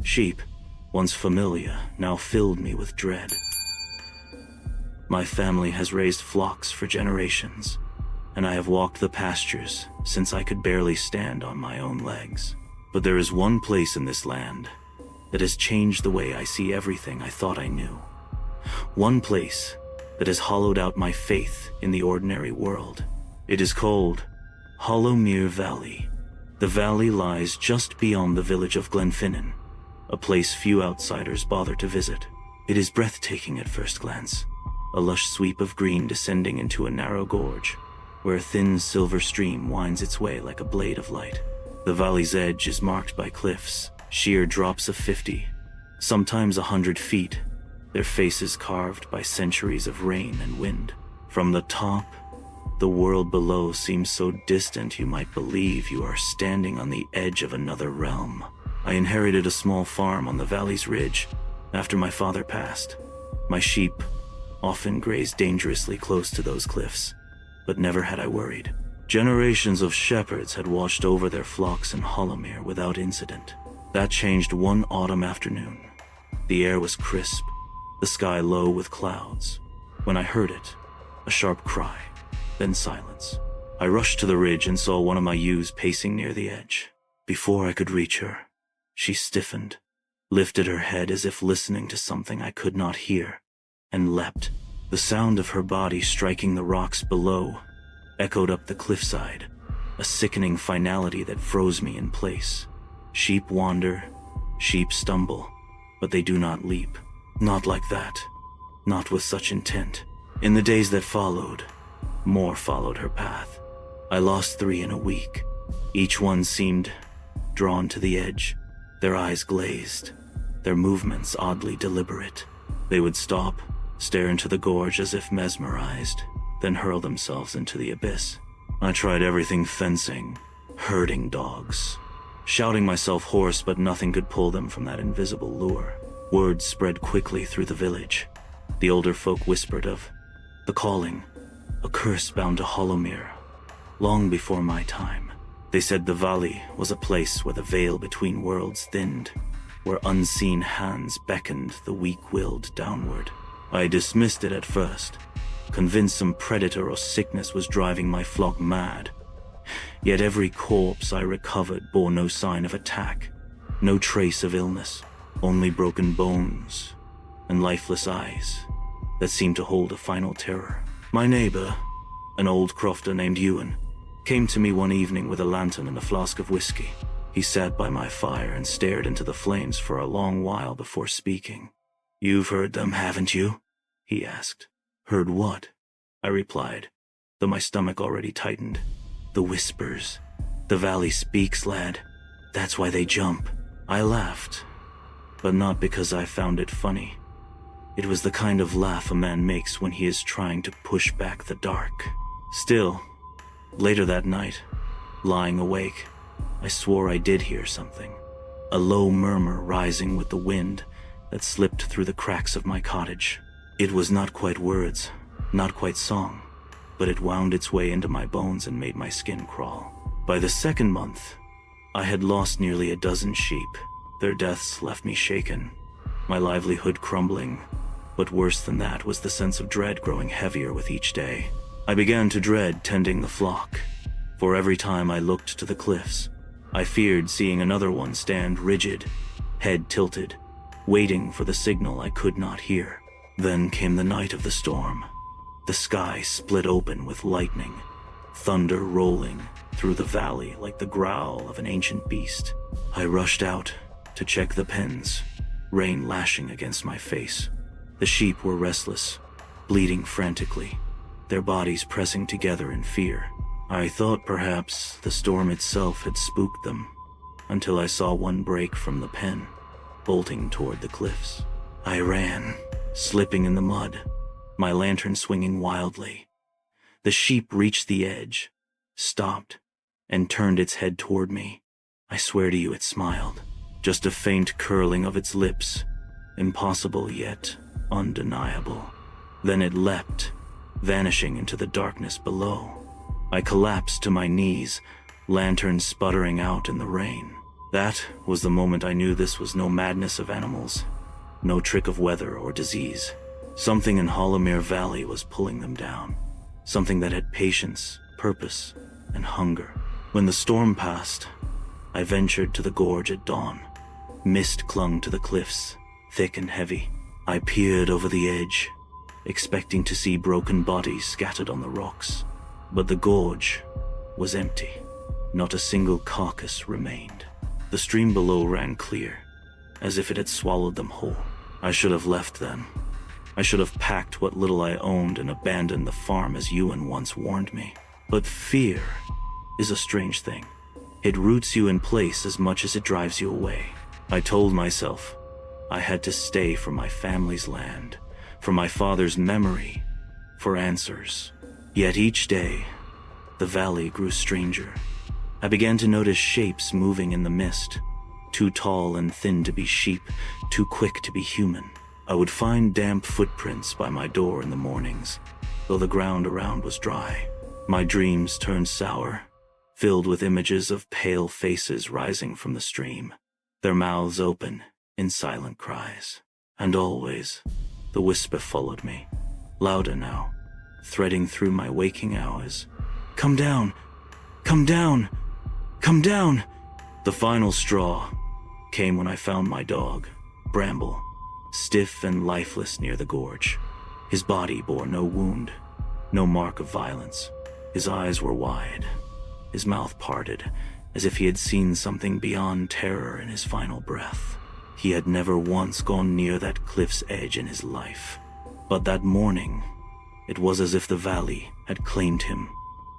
Sheep, once familiar, now filled me with dread. My family has raised flocks for generations, and I have walked the pastures since I could barely stand on my own legs. But there is one place in this land that has changed the way I see everything I thought I knew. One place that has hollowed out my faith in the ordinary world. It is called Hollowmere Valley. The valley lies just beyond the village of Glenfinnan, a place few outsiders bother to visit. It is breathtaking at first glance, a lush sweep of green descending into a narrow gorge, where a thin silver stream winds its way like a blade of light. The valley's edge is marked by cliffs, sheer drops of 50, sometimes 100 feet, their faces carved by centuries of rain and wind. From the top, the world below seems so distant you might believe you are standing on the edge of another realm. I inherited a small farm on the valley's ridge after my father passed. My sheep often grazed dangerously close to those cliffs, but never had I worried. Generations of shepherds had watched over their flocks in Hollowmere without incident. That changed one autumn afternoon. The air was crisp, the sky low with clouds. When I heard it, a sharp cry, then silence. I rushed to the ridge and saw one of my ewes pacing near the edge. Before I could reach her, she stiffened, lifted her head as if listening to something I could not hear, and leapt. The sound of her body striking the rocks below echoed up the cliffside, a sickening finality that froze me in place. Sheep wander, sheep stumble, but they do not leap. Not like that. Not with such intent. In the days that followed, more followed her path. I lost 3 in a week. Each one seemed drawn to the edge, their eyes glazed, their movements oddly deliberate. They would stop, stare into the gorge as if mesmerized, then hurl themselves into the abyss. I tried everything: fencing, herding dogs, shouting myself hoarse, but nothing could pull them from that invisible lure. Word spread quickly through the village. The older folk whispered of the calling, a curse bound to Hollowmere, long before my time. They said the valley was a place where the veil between worlds thinned, where unseen hands beckoned the weak-willed downward. I dismissed it at first, convinced some predator or sickness was driving my flock mad. Yet every corpse I recovered bore no sign of attack, no trace of illness, only broken bones and lifeless eyes that seemed to hold a final terror. My neighbor, an old crofter named Ewan, came to me one evening with a lantern and a flask of whiskey. He sat by my fire and stared into the flames for a long while before speaking. "You've heard them, haven't you?" he asked. "Heard what?" I replied, though my stomach already tightened. "The whispers. The valley speaks, lad. That's why they jump." I laughed, but not because I found it funny. It was the kind of laugh a man makes when he is trying to push back the dark. Still, later that night, lying awake, I swore I did hear something. A low murmur rising with the wind that slipped through the cracks of my cottage. It was not quite words, not quite song, but it wound its way into my bones and made my skin crawl. By the second month, I had lost nearly a dozen sheep. Their deaths left me shaken, my livelihood crumbling, but worse than that was the sense of dread growing heavier with each day. I began to dread tending the flock, for every time I looked to the cliffs, I feared seeing another one stand rigid, head tilted, waiting for the signal I could not hear. Then came the night of the storm. The sky split open with lightning, thunder rolling through the valley like the growl of an ancient beast. I rushed out to check the pens, rain lashing against my face. The sheep were restless, bleating frantically, their bodies pressing together in fear. I thought perhaps the storm itself had spooked them, until I saw one break from the pen, bolting toward the cliffs. I ran, slipping in the mud, my lantern swinging wildly. The sheep reached the edge, stopped, and turned its head toward me. I swear to you it smiled, just a faint curling of its lips, impossible yet undeniable. Then it leapt, vanishing into the darkness below. I collapsed to my knees, lantern sputtering out in the rain. That was the moment I knew this was no madness of animals, no trick of weather or disease. Something in Hollowmere Valley was pulling them down. Something that had patience, purpose, and hunger. When the storm passed, I ventured to the gorge at dawn. Mist clung to the cliffs, thick and heavy. I peered over the edge, expecting to see broken bodies scattered on the rocks. But the gorge was empty. Not a single carcass remained. The stream below ran clear, as if it had swallowed them whole. I should have left then. I should have packed what little I owned and abandoned the farm as Ewan once warned me. But fear is a strange thing. It roots you in place as much as it drives you away. I told myself I had to stay for my family's land, for my father's memory, for answers. Yet each day, the valley grew stranger. I began to notice shapes moving in the mist, too tall and thin to be sheep, too quick to be human. I would find damp footprints by my door in the mornings, though the ground around was dry. My dreams turned sour, filled with images of pale faces rising from the stream, their mouths open in silent cries. And always, the whisper followed me, louder now, threading through my waking hours. Come down! Come down! Come down! The final straw came when I found my dog, Bramble, stiff and lifeless near the gorge. His body bore no wound, no mark of violence. His eyes were wide, his mouth parted, as if he had seen something beyond terror in his final breath. He had never once gone near that cliff's edge in his life. But that morning, it was as if the valley had claimed him,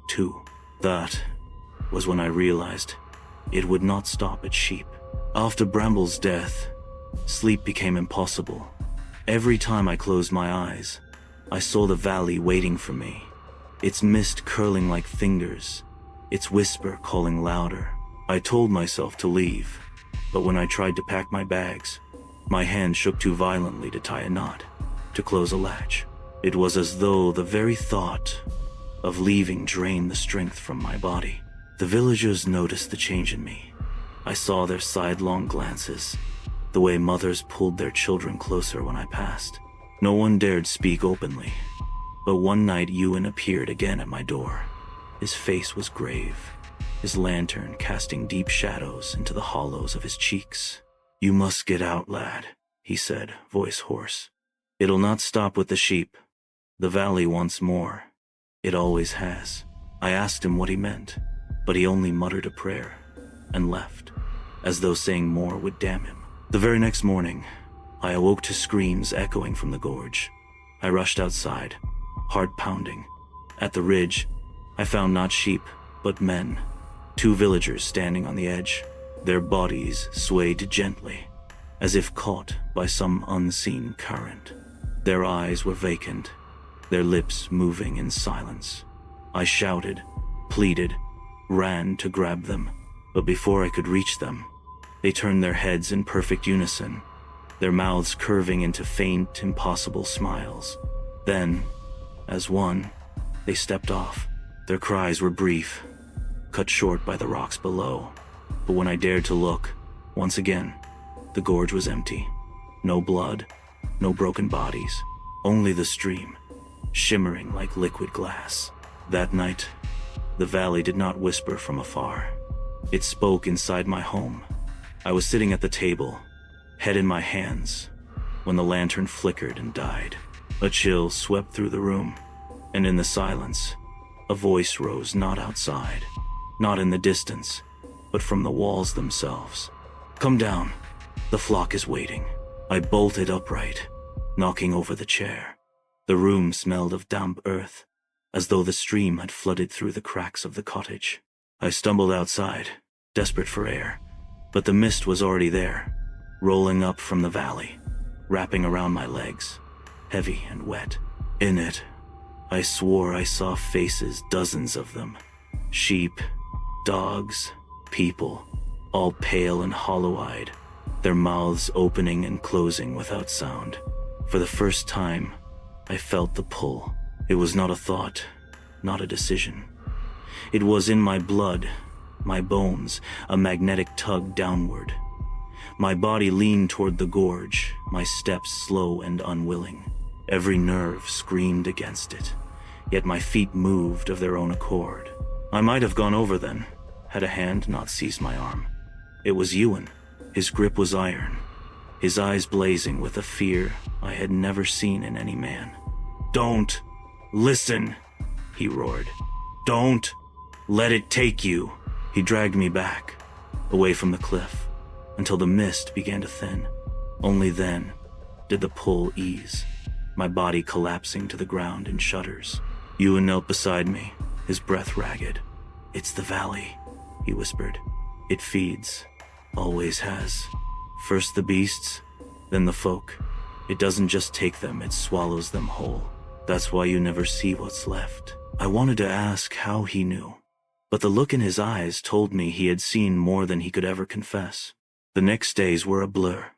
too. That was when I realized it would not stop at sheep. After Bramble's death, sleep became impossible. Every time I closed my eyes, I saw the valley waiting for me, its mist curling like fingers, its whisper calling louder. I told myself to leave, but when I tried to pack my bags, my hand shook too violently to tie a knot, to close a latch. It was as though the very thought of leaving drained the strength from my body. The villagers noticed the change in me. I saw their sidelong glances, the way mothers pulled their children closer when I passed. No one dared speak openly, but one night Ewan appeared again at my door. His face was grave, his lantern casting deep shadows into the hollows of his cheeks. "You must get out, lad," he said, voice hoarse. "It'll not stop with the sheep. The valley wants more. It always has." I asked him what he meant, but he only muttered a prayer and left, as though saying more would damn him. The very next morning, I awoke to screams echoing from the gorge. I rushed outside, heart pounding. At the ridge, I found not sheep, but men, 2 villagers standing on the edge. Their bodies swayed gently, as if caught by some unseen current. Their eyes were vacant, their lips moving in silence. I shouted, pleaded, ran to grab them, but before I could reach them, they turned their heads in perfect unison, their mouths curving into faint, impossible smiles. Then, as one, they stepped off. Their cries were brief, cut short by the rocks below. But when I dared to look, once again, the gorge was empty. No blood, no broken bodies, only the stream, shimmering like liquid glass. That night, the valley did not whisper from afar. It spoke inside my home. I was sitting at the table, head in my hands, when the lantern flickered and died. A chill swept through the room, and in the silence, a voice rose, not outside, not in the distance, but from the walls themselves. "Come down. The flock is waiting." I bolted upright, knocking over the chair. The room smelled of damp earth, as though the stream had flooded through the cracks of the cottage. I stumbled outside, desperate for air, but the mist was already there, rolling up from the valley, wrapping around my legs, heavy and wet. In it, I swore I saw faces, dozens of them. Sheep, dogs, people, all pale and hollow-eyed, their mouths opening and closing without sound. For the first time, I felt the pull. It was not a thought, not a decision. It was in my blood, my bones a magnetic tug downward. My body leaned toward the gorge, my steps slow and unwilling. Every nerve screamed against it, yet my feet moved of their own accord. I might have gone over then, had a hand not seized my arm. It was Ewan. His grip was iron, his eyes blazing with a fear I had never seen in any man. "Don't listen," he roared. "Don't let it take you." He dragged me back, away from the cliff, until the mist began to thin. Only then did the pull ease, my body collapsing to the ground in shudders. Ewan knelt beside me, his breath ragged. "It's the valley," he whispered. "It feeds, always has. First the beasts, then the folk. It doesn't just take them, it swallows them whole. That's why you never see what's left." I wanted to ask how he knew, but the look in his eyes told me he had seen more than he could ever confess. The next days were a blur.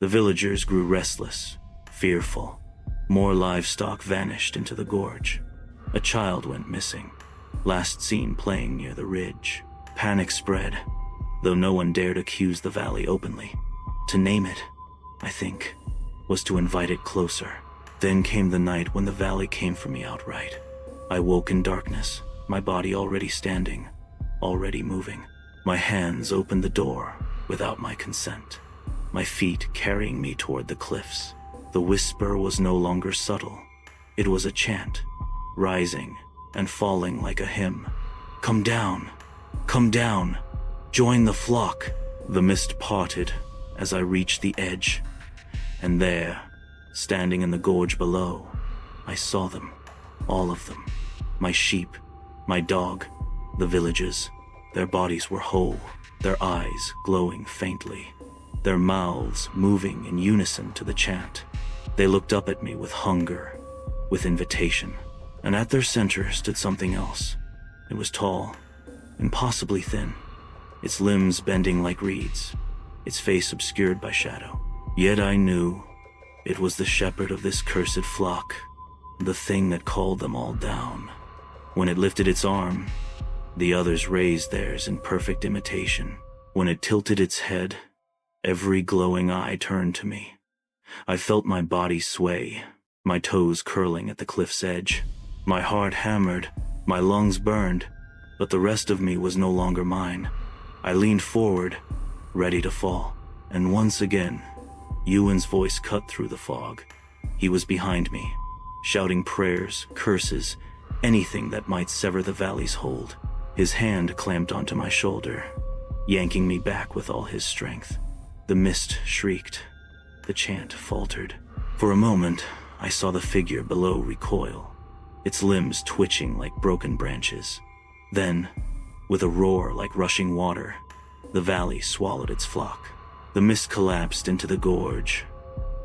The villagers grew restless, fearful. More livestock vanished into the gorge. A child went missing, last seen playing near the ridge. Panic spread, though no one dared accuse the valley openly. To name it, I think, was to invite it closer. Then came the night when the valley came for me outright. I woke in darkness, my body already standing, already moving. My hands opened the door without my consent, my feet carrying me toward the cliffs. The whisper was no longer subtle. It was a chant, rising and falling like a hymn. Come down, join the flock." The mist parted as I reached the edge, and there, standing in the gorge below, I saw them, all of them. My sheep, my dog, the villagers. Their bodies were whole, their eyes glowing faintly, their mouths moving in unison to the chant. They looked up at me with hunger, with invitation, and at their center stood something else. It was tall, impossibly thin, its limbs bending like reeds, its face obscured by shadow. Yet I knew it was the shepherd of this cursed flock, the thing that called them all down. When it lifted its arm, the others raised theirs in perfect imitation. When it tilted its head, every glowing eye turned to me. I felt my body sway, my toes curling at the cliff's edge. My heart hammered, my lungs burned, but the rest of me was no longer mine. I leaned forward, ready to fall, and once again, Ewan's voice cut through the fog. He was behind me, shouting prayers, curses, anything that might sever the valley's hold. His hand clamped onto my shoulder, yanking me back with all his strength. The mist shrieked. The chant faltered. For a moment, I saw the figure below recoil, its limbs twitching like broken branches. Then, with a roar like rushing water, the valley swallowed its flock. The mist collapsed into the gorge.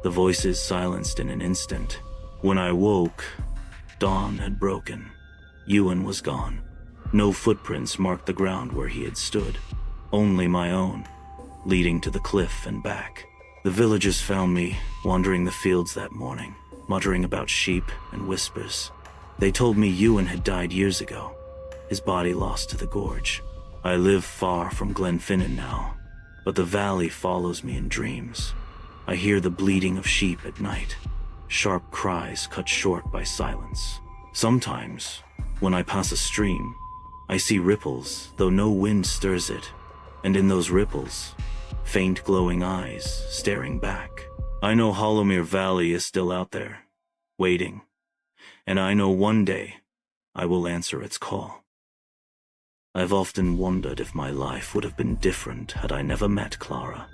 The voices silenced in an instant. When I woke, dawn had broken. Ewan was gone. No footprints marked the ground where he had stood, only my own, leading to the cliff and back. The villagers found me wandering the fields that morning, muttering about sheep and whispers. They told me Ewan had died years ago, his body lost to the gorge. I live far from Glenfinnan now, but the valley follows me in dreams. I hear the bleating of sheep at night, sharp cries cut short by silence. Sometimes, when I pass a stream, I see ripples, though no wind stirs it, and in those ripples, faint glowing eyes staring back. I know Hollowmere Valley is still out there, waiting, and I know one day I will answer its call. I've often wondered if my life would have been different had I never met Clara.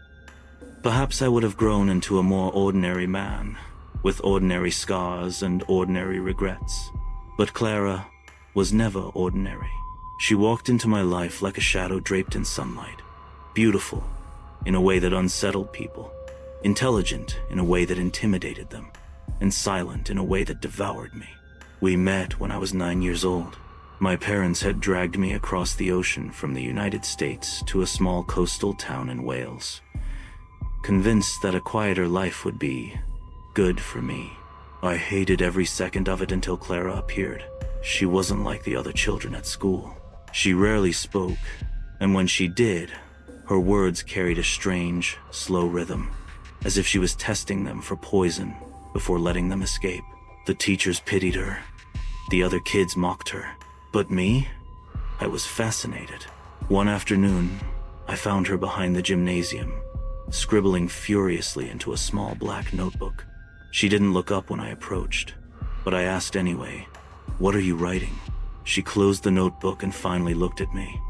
Perhaps I would have grown into a more ordinary man, with ordinary scars and ordinary regrets. But Clara was never ordinary. She walked into my life like a shadow draped in sunlight, beautiful in a way that unsettled people, intelligent in a way that intimidated them, and silent in a way that devoured me. We met when I was 9 years old. My parents had dragged me across the ocean from the United States to a small coastal town in Wales, convinced that a quieter life would be good for me. I hated every second of it until Clara appeared. She wasn't like the other children at school. She rarely spoke, And when she did, her words carried a strange, slow rhythm, as if she was testing them for poison before letting them escape. The teachers pitied her. The other kids mocked her. But me? I was fascinated. One afternoon, I found her behind the gymnasium, scribbling furiously into a small black notebook. She didn't look up when I approached, but I asked anyway, "What are you writing?" She closed the notebook and finally looked at me.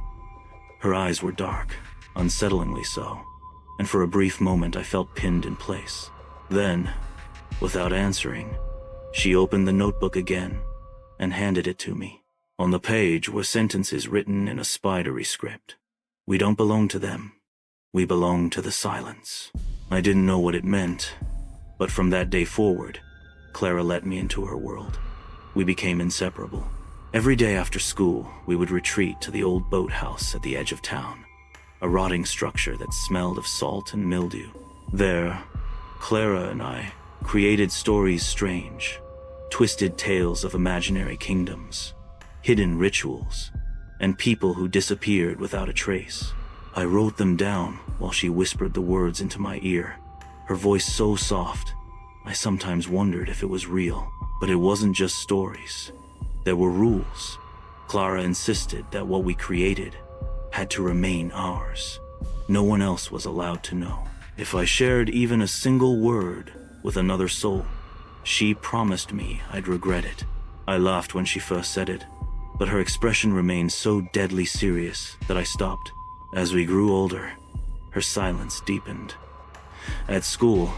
Her eyes were dark, unsettlingly so, and for a brief moment I felt pinned in place. Then, without answering, she opened the notebook again and handed it to me. On the page were sentences written in a spidery script. "We don't belong to them. We belong to the silence." I didn't know what it meant, but from that day forward, Clara let me into her world. We became inseparable. Every day after school, we would retreat to the old boathouse at the edge of town, a rotting structure that smelled of salt and mildew. There, Clara and I created stories strange, twisted tales of imaginary kingdoms, hidden rituals, and people who disappeared without a trace. I wrote them down while she whispered the words into my ear, her voice so soft, I sometimes wondered if it was real. But it wasn't just stories. There were rules. Clara insisted that what we created had to remain ours. No one else was allowed to know. If I shared even a single word with another soul, she promised me I'd regret it. I laughed when she first said it, but her expression remained so deadly serious that I stopped. As we grew older, her silence deepened. At school,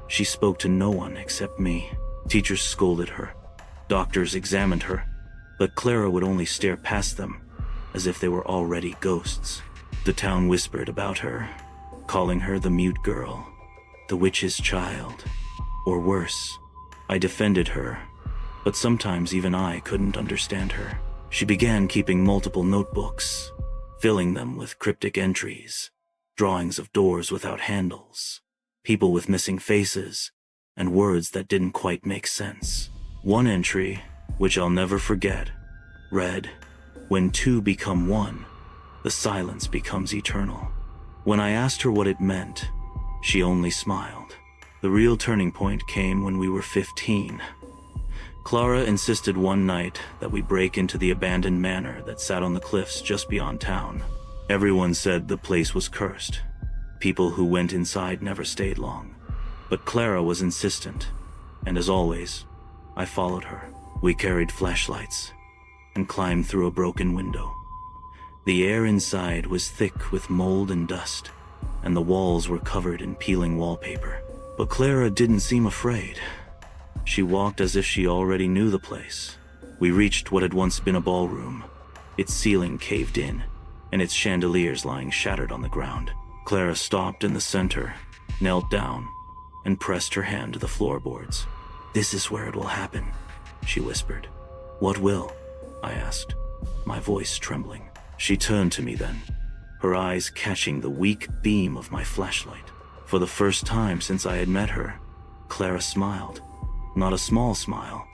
she spoke to no one except me. Teachers scolded her. Doctors examined her, but Clara would only stare past them, as if they were already ghosts. The town whispered about her, calling her the mute girl, the witch's child, or worse. I defended her, but sometimes even I couldn't understand her. She began keeping multiple notebooks, filling them with cryptic entries, drawings of doors without handles, people with missing faces, and words that didn't quite make sense. One entry, which I'll never forget, read, "When two become one, the silence becomes eternal." When I asked her what it meant, she only smiled. The real turning point came when we were 15. Clara insisted one night that we break into the abandoned manor that sat on the cliffs just beyond town. Everyone said the place was cursed. People who went inside never stayed long. But Clara was insistent, and as always, I followed her. We carried flashlights and climbed through a broken window. The air inside was thick with mold and dust, and the walls were covered in peeling wallpaper. But Clara didn't seem afraid. She walked as if she already knew the place. We reached what had once been a ballroom, its ceiling caved in, and its chandeliers lying shattered on the ground. Clara stopped in the center, knelt down, and pressed her hand to the floorboards. "This is where it will happen," she whispered. "What will?" I asked, my voice trembling. She turned to me then, her eyes catching the weak beam of my flashlight. For the first time since I had met her, Clara smiled. Not a small smile,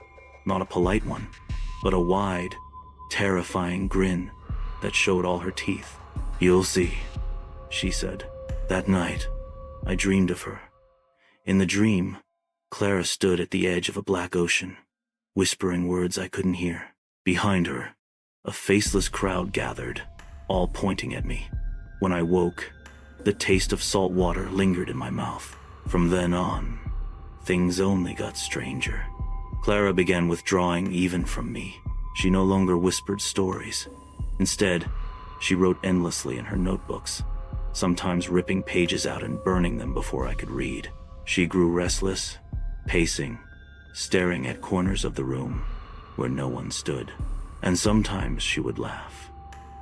not a polite one, but a wide, terrifying grin that showed all her teeth. "You'll see," she said. That night, I dreamed of her. In the dream, Clara stood at the edge of a black ocean, whispering words I couldn't hear. Behind her, a faceless crowd gathered, all pointing at me. When I woke, the taste of salt water lingered in my mouth. From then on, things only got stranger. Clara began withdrawing even from me. She no longer whispered stories. Instead, she wrote endlessly in her notebooks, sometimes ripping pages out and burning them before I could read. She grew restless, pacing, staring at corners of the room where no one stood. And sometimes she would laugh.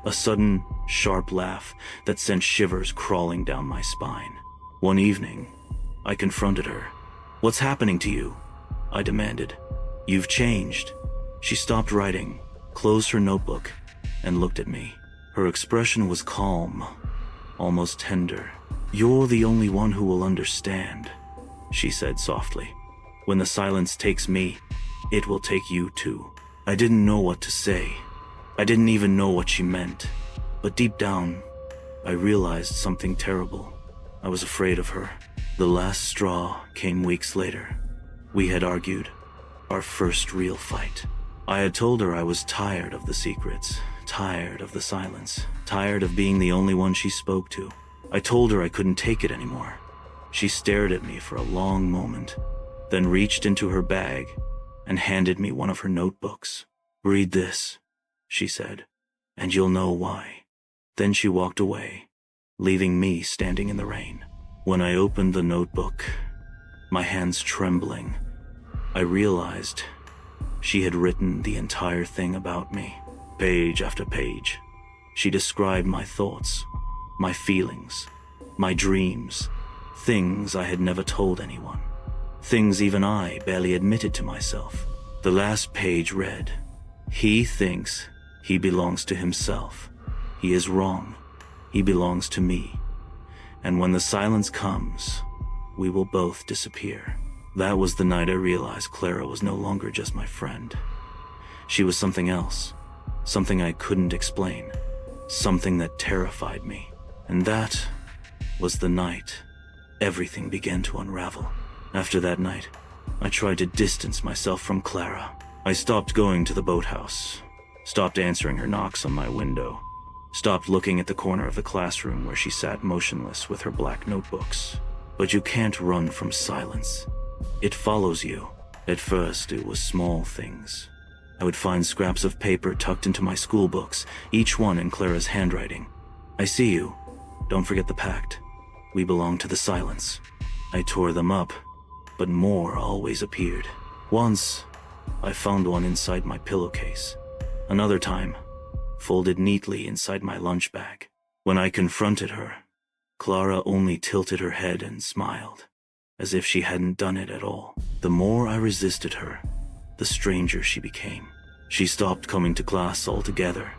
A sudden, sharp laugh that sent shivers crawling down my spine. One evening, I confronted her. "What's happening to you?" I demanded. "You've changed." She stopped writing, closed her notebook, and looked at me. Her expression was calm, almost tender. "You're the only one who will understand," she said softly. "When the silence takes me, it will take you too." I didn't know what to say. I didn't even know what she meant. But deep down, I realized something terrible. I was afraid of her. The last straw came weeks later. We had argued, our first real fight. I had told her I was tired of the secrets, tired of the silence, tired of being the only one she spoke to. I told her I couldn't take it anymore. She stared at me for a long moment, then reached into her bag and handed me one of her notebooks. "Read this," she said, "and you'll know why." Then she walked away, leaving me standing in the rain. When I opened the notebook, my hands trembling, I realized she had written the entire thing about me, page after page. She described my thoughts, my feelings, my dreams, things I had never told anyone, things even I barely admitted to myself. The last page read, "He thinks he belongs to himself. He is wrong. He belongs to me. And when the silence comes, we will both disappear." That was the night I realized Clara was no longer just my friend. She was something else, something I couldn't explain, something that terrified me. And that was the night everything began to unravel. After that night, I tried to distance myself from Clara. I stopped going to the boathouse, stopped answering her knocks on my window, stopped looking at the corner of the classroom where she sat motionless with her black notebooks. But you can't run from silence. It follows you. At first, it was small things. I would find scraps of paper tucked into my school books, each one in Clara's handwriting. "I see you. Don't forget the pact. We belong to the silence." I tore them up, but more always appeared. Once, I found one inside my pillowcase. Another time, folded neatly inside my lunch bag. When I confronted her, Clara only tilted her head and smiled, as if she hadn't done it at all. The more I resisted her, the stranger she became. She stopped coming to class altogether,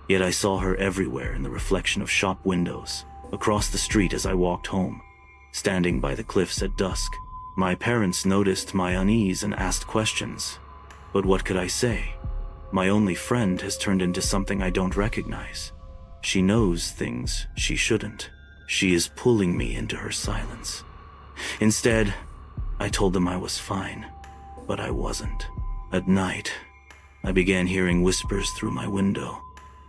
yet I saw her everywhere in the reflection of shop windows, across the street as I walked home, standing by the cliffs at dusk. My parents noticed my unease and asked questions, but what could I say? My only friend has turned into something I don't recognize. She knows things she shouldn't. She is pulling me into her silence. Instead, I told them I was fine, but I wasn't. At night, I began hearing whispers through my window,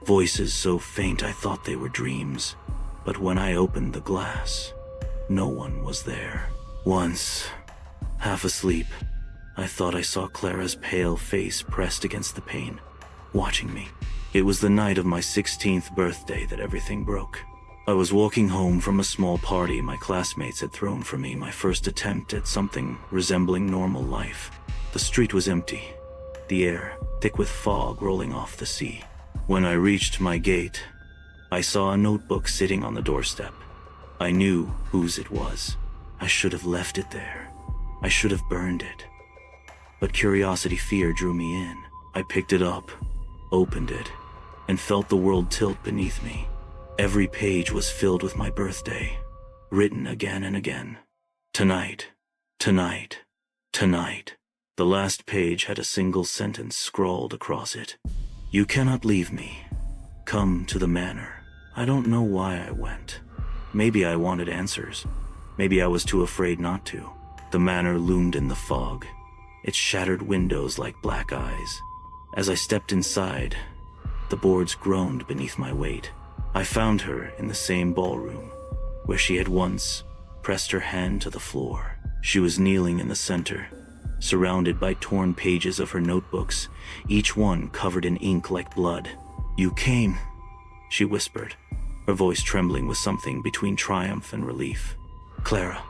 voices so faint I thought they were dreams. But when I opened the glass, no one was there. Once, half asleep, I thought I saw Clara's pale face pressed against the pane, watching me. It was the night of my 16th birthday that everything broke. I was walking home from a small party my classmates had thrown for me, my first attempt at something resembling normal life. The street was empty, the air thick with fog rolling off the sea. When I reached my gate, I saw a notebook sitting on the doorstep. I knew whose it was. I should have left it there. I should have burned it. But curiosity, fear drew me in. I picked it up, opened it, and felt the world tilt beneath me. Every page was filled with my birthday, written again and again. Tonight, tonight, tonight. The last page had a single sentence scrawled across it. "You cannot leave me. Come to the manor." I don't know why I went. Maybe I wanted answers. Maybe I was too afraid not to. The manor loomed in the fog, its shattered windows like black eyes. As I stepped inside, the boards groaned beneath my weight. I found her in the same ballroom, where she had once pressed her hand to the floor. She was kneeling in the center, surrounded by torn pages of her notebooks, each one covered in ink like blood. "You came," she whispered, her voice trembling with something between triumph and relief. "Clara,"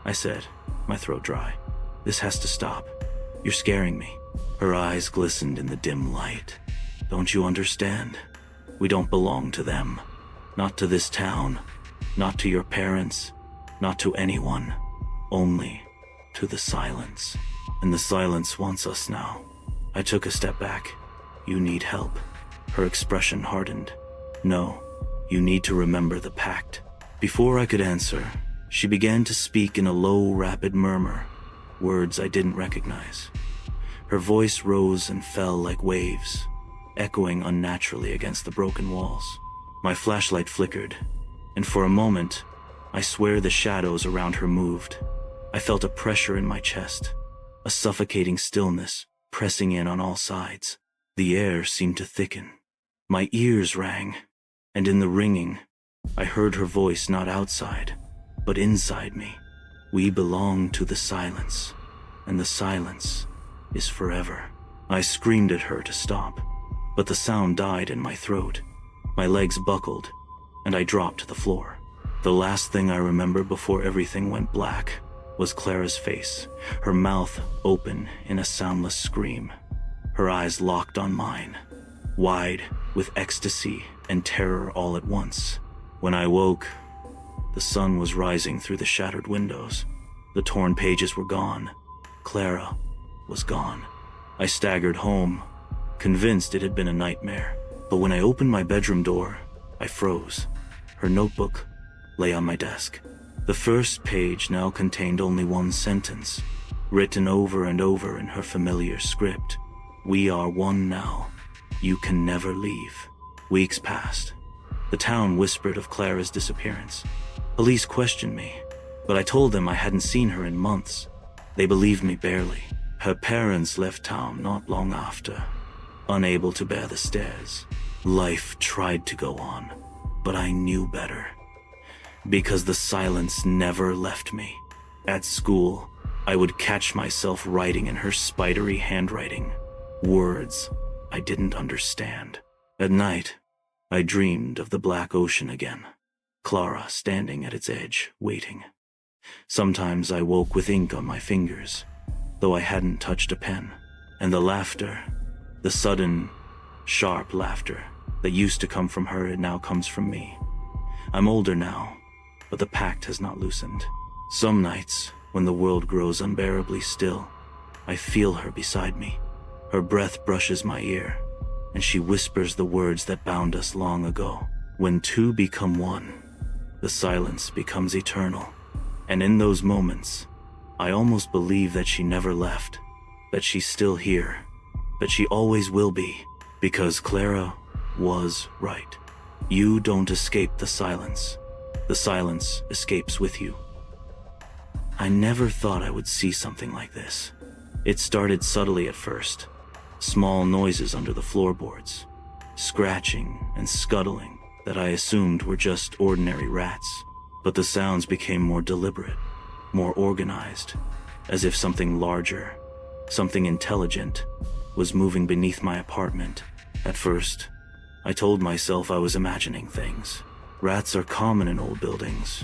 I said, my throat dry. "This has to stop. You're scaring me." Her eyes glistened in the dim light. "Don't you understand? We don't belong to them. Not to this town. Not to your parents. Not to anyone. Only to the silence. And the silence wants us now." I took a step back. "You need help." Her expression hardened. "No, you need to remember the pact." Before I could answer, she began to speak in a low, rapid murmur, words I didn't recognize. Her voice rose and fell like waves, echoing unnaturally against the broken walls. My flashlight flickered, and for a moment, I swear the shadows around her moved. I felt a pressure in my chest, a suffocating stillness pressing in on all sides. The air seemed to thicken. My ears rang, and in the ringing, I heard her voice not outside, but inside me. We belong to the silence, and the silence is forever. I screamed at her to stop, but the sound died in my throat. My legs buckled, and I dropped to the floor. The last thing I remember before everything went black was Clara's face, her mouth open in a soundless scream. Her eyes locked on mine, wide with ecstasy and terror all at once. When I woke, the sun was rising through the shattered windows. The torn pages were gone. Clara was gone. I staggered home, convinced it had been a nightmare. But when I opened my bedroom door, I froze. Her notebook lay on my desk. The first page now contained only one sentence, written over and over in her familiar script. "We are one now. You can never leave." Weeks passed. The town whispered of Clara's disappearance. Police questioned me, but I told them I hadn't seen her in months. They believed me barely. Her parents left town not long after, unable to bear the stares. Life tried to go on, but I knew better. Because the silence never left me. At school, I would catch myself writing in her spidery handwriting, words I didn't understand. At night, I dreamed of the black ocean again, Clara standing at its edge, waiting. Sometimes I woke with ink on my fingers, though I hadn't touched a pen. And the laughter, the sudden, sharp laughter that used to come from her, it now comes from me. I'm older now, but the pact has not loosened. Some nights, when the world grows unbearably still, I feel her beside me. Her breath brushes my ear, and she whispers the words that bound us long ago. When two become one, the silence becomes eternal. And in those moments, I almost believe that she never left, that she's still here, that she always will be, because Clara was right. You don't escape the silence escapes with you. I never thought I would see something like this. It started subtly at first, small noises under the floorboards, scratching and scuttling that I assumed were just ordinary rats. But the sounds became more deliberate, more organized, as if something larger, something intelligent, was moving beneath my apartment. At first, I told myself I was imagining things. Rats are common in old buildings,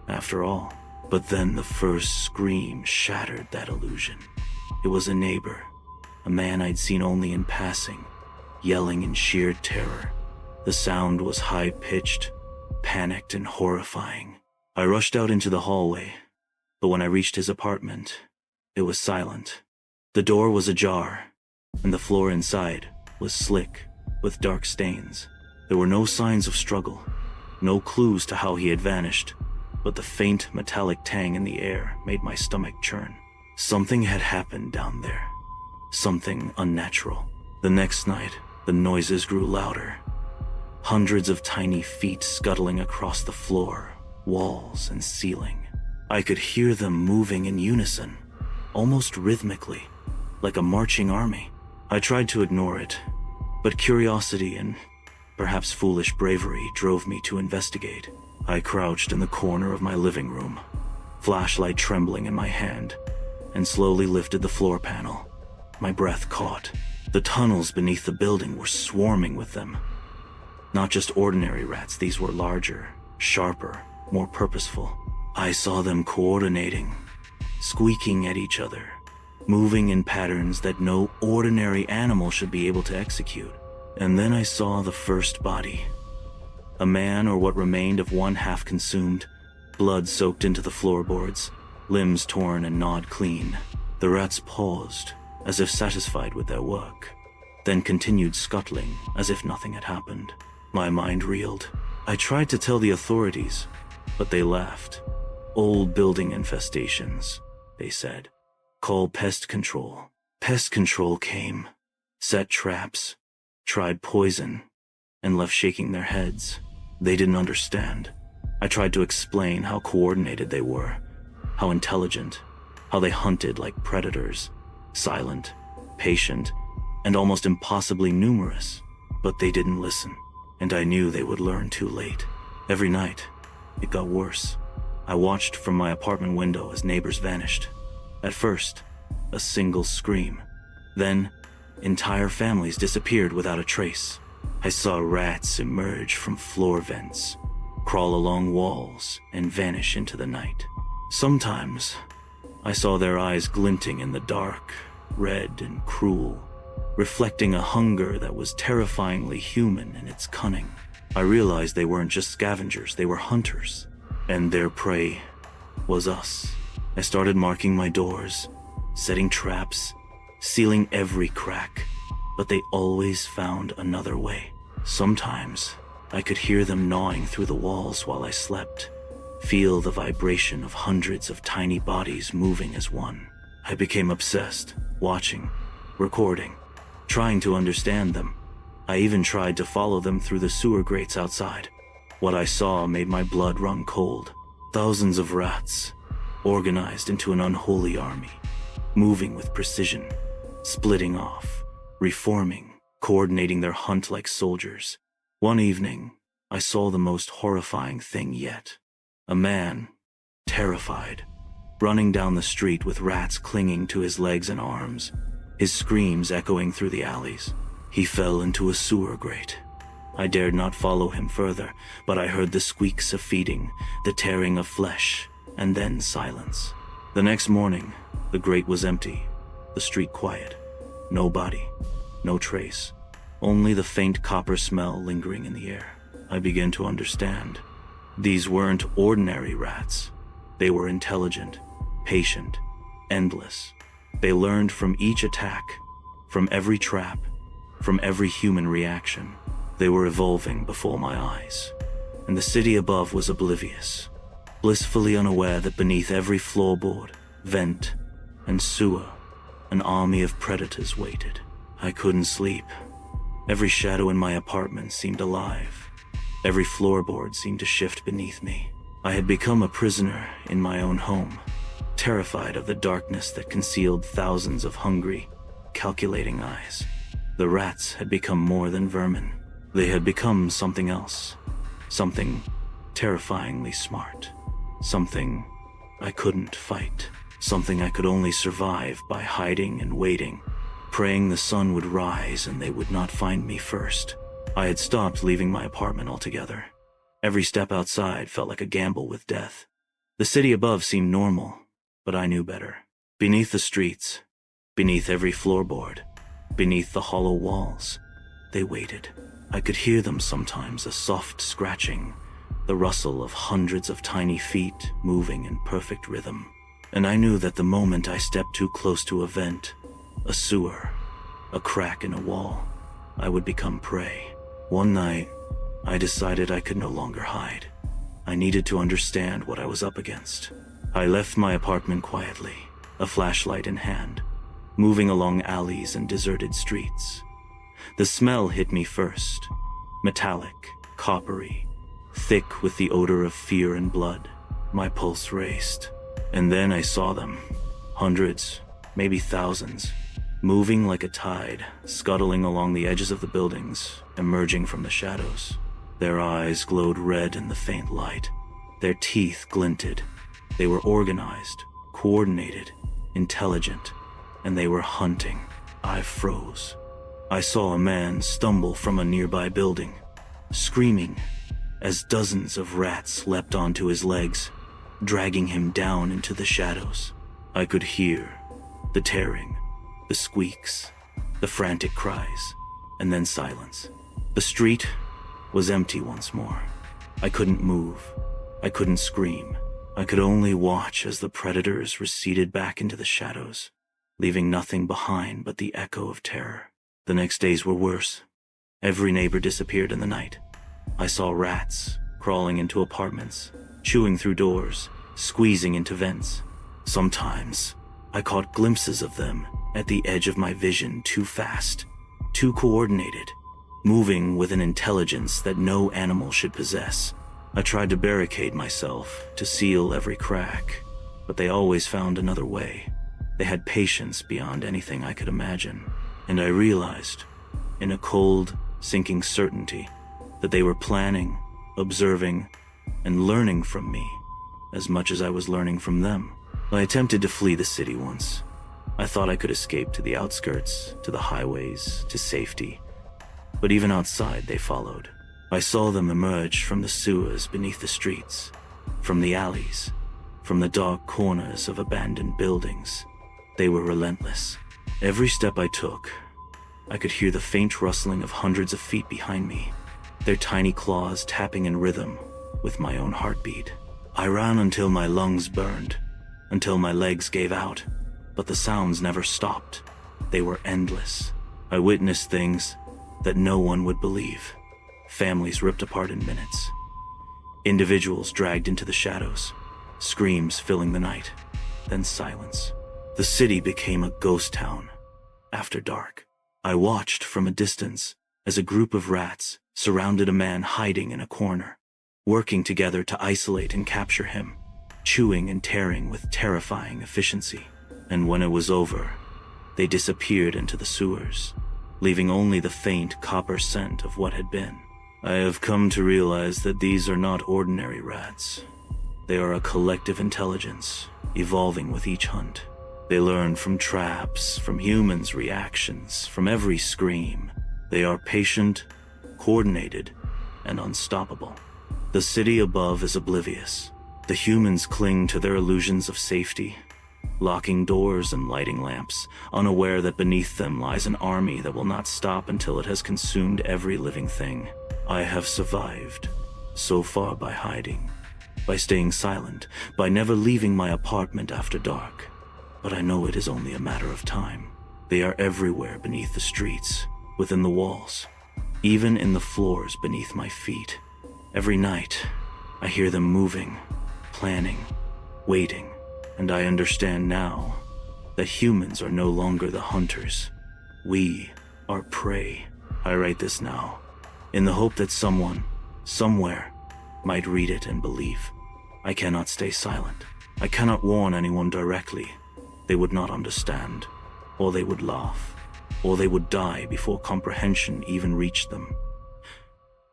after all. But then the first scream shattered that illusion. It was a neighbor, a man I'd seen only in passing, yelling in sheer terror. The sound was high-pitched, panicked and horrifying. I rushed out into the hallway, but when I reached his apartment, it was silent. The door was ajar, and the floor inside was slick with dark stains. There were no signs of struggle, no clues to how he had vanished, but the faint metallic tang in the air made my stomach churn. Something had happened down there, something unnatural. The next night, the noises grew louder. Hundreds of tiny feet scuttling across the floor, walls, and ceiling. I could hear them moving in unison, almost rhythmically, like a marching army. I tried to ignore it, but curiosity and perhaps foolish bravery drove me to investigate. I crouched in the corner of my living room, flashlight trembling in my hand, and slowly lifted the floor panel. My breath caught. The tunnels beneath the building were swarming with them. Not just ordinary rats, these were larger, sharper, more purposeful. I saw them coordinating, squeaking at each other, moving in patterns that no ordinary animal should be able to execute. And then I saw the first body. A man, or what remained of one half consumed, blood soaked into the floorboards, limbs torn and gnawed clean. The rats paused, as if satisfied with their work, then continued scuttling as if nothing had happened. My mind reeled. I tried to tell the authorities, but they laughed. Old building infestations, they said. Call pest control. Pest control came, set traps, tried poison, and left shaking their heads. They didn't understand. I tried to explain how coordinated they were, how intelligent, how they hunted like predators, silent, patient, and almost impossibly numerous. But they didn't listen, and I knew they would learn too late. Every night, it got worse. I watched from my apartment window as neighbors vanished. At first, a single scream. Then, entire families disappeared without a trace. I saw rats emerge from floor vents, crawl along walls, and vanish into the night. Sometimes, I saw their eyes glinting in the dark, red and cruel, reflecting a hunger that was terrifyingly human in its cunning. I realized they weren't just scavengers, they were hunters, and their prey was us. I started marking my doors, setting traps, sealing every crack, but they always found another way. Sometimes, I could hear them gnawing through the walls while I slept, feel the vibration of hundreds of tiny bodies moving as one. I became obsessed, watching, recording, trying to understand them. I even tried to follow them through the sewer grates outside. What I saw made my blood run cold. Thousands of rats, organized into an unholy army, moving with precision, splitting off, reforming, coordinating their hunt like soldiers. One evening, I saw the most horrifying thing yet. A man, terrified, running down the street with rats clinging to his legs and arms, his screams echoing through the alleys. He fell into a sewer grate. I dared not follow him further, but I heard the squeaks of feeding, the tearing of flesh, and then silence. The next morning, the grate was empty, the street quiet. No body, no trace, only the faint copper smell lingering in the air. I began to understand. These weren't ordinary rats. They were intelligent, patient, endless. They learned from each attack, from every trap, from every human reaction. They were evolving before my eyes, and the city above was oblivious, blissfully unaware that beneath every floorboard, vent, and sewer, an army of predators waited. I couldn't sleep. Every shadow in my apartment seemed alive. Every floorboard seemed to shift beneath me. I had become a prisoner in my own home, terrified of the darkness that concealed thousands of hungry, calculating eyes. The rats had become more than vermin. They had become something else, something terrifyingly smart, something I couldn't fight, something I could only survive by hiding and waiting, praying the sun would rise and they would not find me first. I had stopped leaving my apartment altogether. Every step outside felt like a gamble with death. The city above seemed normal, but I knew better. Beneath the streets, beneath every floorboard, beneath the hollow walls, they waited. I could hear them sometimes, a soft scratching, the rustle of hundreds of tiny feet moving in perfect rhythm. And I knew that the moment I stepped too close to a vent, a sewer, a crack in a wall, I would become prey. One night, I decided I could no longer hide. I needed to understand what I was up against. I left my apartment quietly, a flashlight in hand, moving along alleys and deserted streets. The smell hit me first, metallic, coppery, thick with the odor of fear and blood. My pulse raced, and then I saw them, hundreds, maybe thousands, moving like a tide, scuttling along the edges of the buildings, emerging from the shadows. Their eyes glowed red in the faint light. Their teeth glinted. They were organized, coordinated, intelligent, and they were hunting. I froze. I saw a man stumble from a nearby building, screaming as dozens of rats leapt onto his legs, dragging him down into the shadows. I could hear the tearing, the squeaks, the frantic cries, and then silence. The street was empty once more. I couldn't move. I couldn't scream. I could only watch as the predators receded back into the shadows, leaving nothing behind but the echo of terror. The next days were worse. Every neighbor disappeared in the night. I saw rats crawling into apartments, chewing through doors, squeezing into vents. Sometimes, I caught glimpses of them at the edge of my vision, too fast, too coordinated, moving with an intelligence that no animal should possess. I tried to barricade myself, to seal every crack, but they always found another way. They had patience beyond anything I could imagine, and I realized, in a cold, sinking certainty, that they were planning, observing, and learning from me as much as I was learning from them. I attempted to flee the city once. I thought I could escape to the outskirts, to the highways, to safety. But even outside, they followed. I saw them emerge from the sewers beneath the streets, from the alleys, from the dark corners of abandoned buildings. They were relentless. Every step I took, I could hear the faint rustling of hundreds of feet behind me, their tiny claws tapping in rhythm with my own heartbeat. I ran until my lungs burned, until my legs gave out, but the sounds never stopped. They were endless. I witnessed things that no one would believe. Families ripped apart in minutes. Individuals dragged into the shadows, screams filling the night, then silence. The city became a ghost town after dark. I watched from a distance as a group of rats surrounded a man hiding in a corner, working together to isolate and capture him, chewing and tearing with terrifying efficiency. And when it was over, they disappeared into the sewers, leaving only the faint copper scent of what had been. I have come to realize that these are not ordinary rats. They are a collective intelligence, evolving with each hunt. They learn from traps, from humans' reactions, from every scream. They are patient, coordinated, and unstoppable. The city above is oblivious. The humans cling to their illusions of safety, locking doors and lighting lamps, unaware that beneath them lies an army that will not stop until it has consumed every living thing. I have survived, so far by hiding, by staying silent, by never leaving my apartment after dark. But I know it is only a matter of time. They are everywhere beneath the streets, within the walls, even in the floors beneath my feet. Every night, I hear them moving, planning, waiting, and I understand now that humans are no longer the hunters. We are prey. I write this now, in the hope that someone, somewhere, might read it and believe. I cannot stay silent. I cannot warn anyone directly. They would not understand, or they would laugh, or they would die before comprehension even reached them.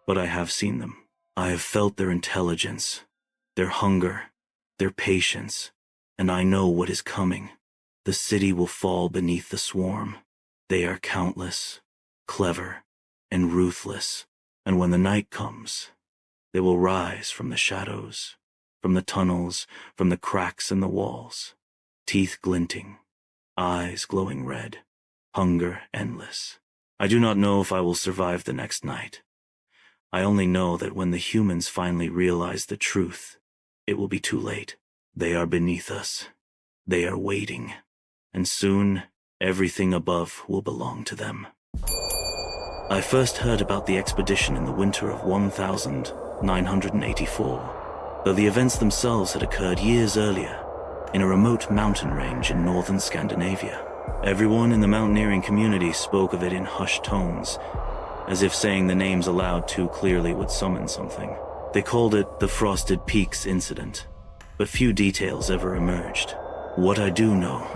But I have seen them. I have felt their intelligence, their hunger, their patience, and I know what is coming. The city will fall beneath the swarm. They are countless, clever, and ruthless, and when the night comes, they will rise from the shadows, from the tunnels, from the cracks in the walls, teeth glinting, eyes glowing red, hunger endless. I do not know if I will survive the next night. I only know that when the humans finally realize the truth, it will be too late. They are beneath us. They are waiting. And soon, everything above will belong to them. I first heard about the expedition in the winter of 1984, though the events themselves had occurred years earlier, in a remote mountain range in northern Scandinavia. Everyone in the mountaineering community spoke of it in hushed tones, as if saying the names aloud too clearly would summon something. They called it the Frosted Peaks Incident, but few details ever emerged. What I do know,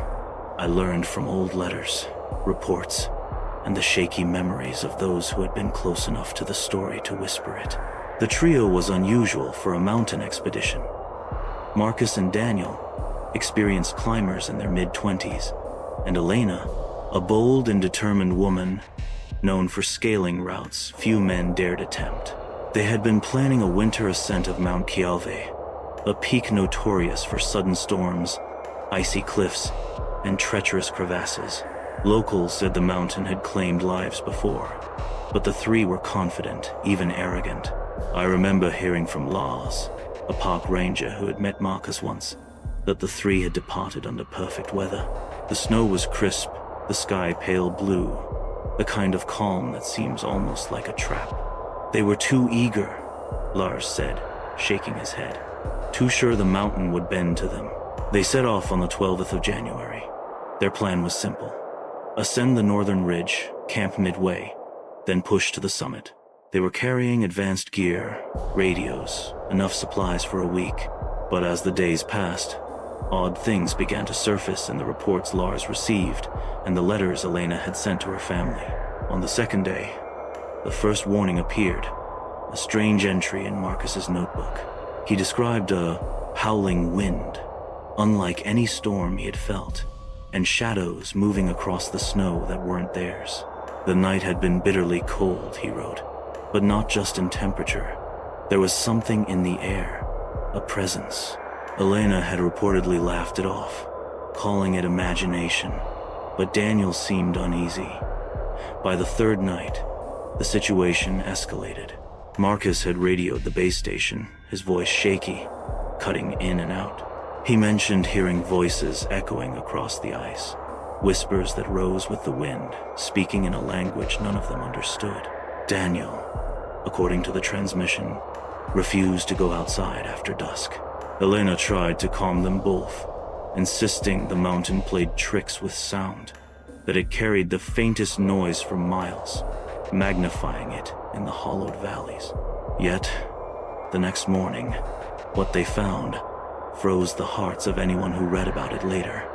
I learned from old letters, reports, and the shaky memories of those who had been close enough to the story to whisper it. The trio was unusual for a mountain expedition. Marcus and Daniel, experienced climbers in their mid-20s, and Elena, a bold and determined woman known for scaling routes few men dared attempt. They had been planning a winter ascent of Mount Kjalve, a peak notorious for sudden storms, icy cliffs, and treacherous crevasses. Locals said the mountain had claimed lives before, but the three were confident, even arrogant. I remember hearing from Lars, a park ranger who had met Marcus once, that the three had departed under perfect weather. The snow was crisp, the sky pale blue, the kind of calm that seems almost like a trap. They were too eager, Lars said, shaking his head, too sure the mountain would bend to them. They set off on the 12th of January. Their plan was simple: ascend the northern ridge, camp midway, then push to the summit. They were carrying advanced gear, radios, enough supplies for a week. But as the days passed, odd things began to surface in the reports Lars received and the letters Elena had sent to her family. On the second day, the first warning appeared, a strange entry in Marcus's notebook. He described a howling wind, unlike any storm he had felt, and shadows moving across the snow that weren't theirs. The night had been bitterly cold, he wrote, but not just in temperature. There was something in the air, a presence. Elena had reportedly laughed it off, calling it imagination, but Daniel seemed uneasy. By the third night, the situation escalated. Marcus had radioed the base station, his voice shaky, cutting in and out. He mentioned hearing voices echoing across the ice, whispers that rose with the wind, speaking in a language none of them understood. Daniel, according to the transmission, refused to go outside after dusk. Elena tried to calm them both, insisting the mountain played tricks with sound, that it carried the faintest noise for miles, magnifying it in the hollowed valleys. Yet, the next morning, what they found froze the hearts of anyone who read about it later.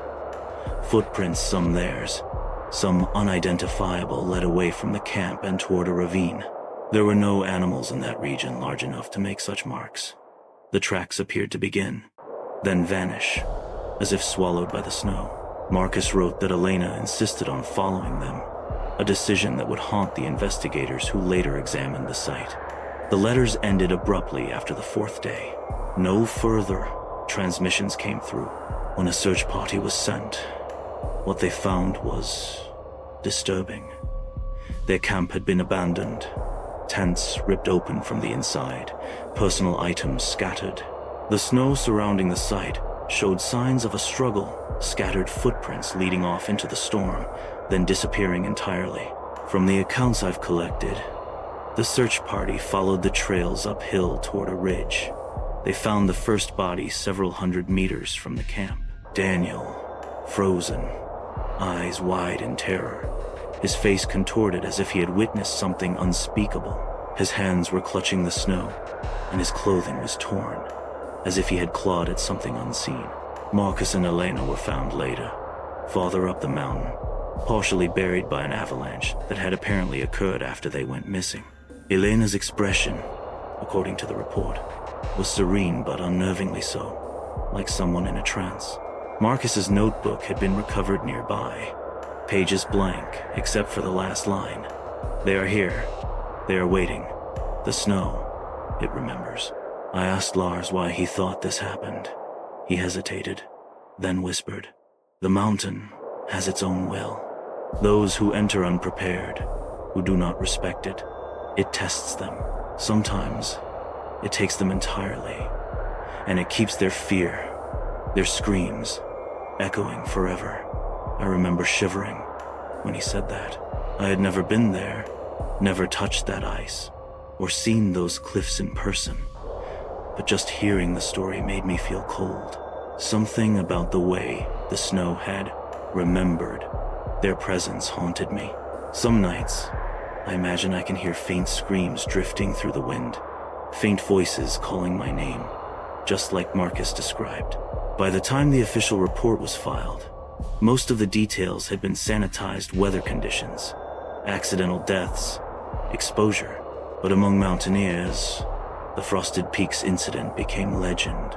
Footprints, some theirs, some unidentifiable, led away from the camp and toward a ravine. There were no animals in that region large enough to make such marks. The tracks appeared to begin, then vanish, as if swallowed by the snow. Marcus wrote that Elena insisted on following them, a decision that would haunt the investigators who later examined the site. The letters ended abruptly after the fourth day. No further transmissions came through. When a search party was sent, what they found was disturbing. Their camp had been abandoned, tents ripped open from the inside, personal items scattered. The snow surrounding the site showed signs of a struggle, scattered footprints leading off into the storm, then disappearing entirely. From the accounts I've collected, the search party followed the trails uphill toward a ridge. They found the first body several hundred meters from the camp. Daniel, frozen, eyes wide in terror, his face contorted as if he had witnessed something unspeakable. His hands were clutching the snow, and his clothing was torn, as if he had clawed at something unseen. Marcus and Elena were found later, farther up the mountain, partially buried by an avalanche that had apparently occurred after they went missing. Elena's expression, according to the report, was serene but unnervingly so, like someone in a trance. Marcus's notebook had been recovered nearby, pages blank except for the last line. They are here. They are waiting. The snow, it remembers. I asked Lars why he thought this happened. He hesitated, then whispered, "The mountain has its own will. Those who enter unprepared, who do not respect it, it tests them. Sometimes it takes them entirely, and it keeps their fear, their screams, echoing forever." I remember shivering when he said that. I had never been there, never touched that ice, or seen those cliffs in person, but just hearing the story made me feel cold. Something about the way the snow had remembered their presence haunted me. Some nights, I imagine I can hear faint screams drifting through the wind, faint voices calling my name, just like Marcus described. By the time the official report was filed, most of the details had been sanitized: weather conditions, accidental deaths, exposure. But among mountaineers, the Frosted Peaks incident became legend,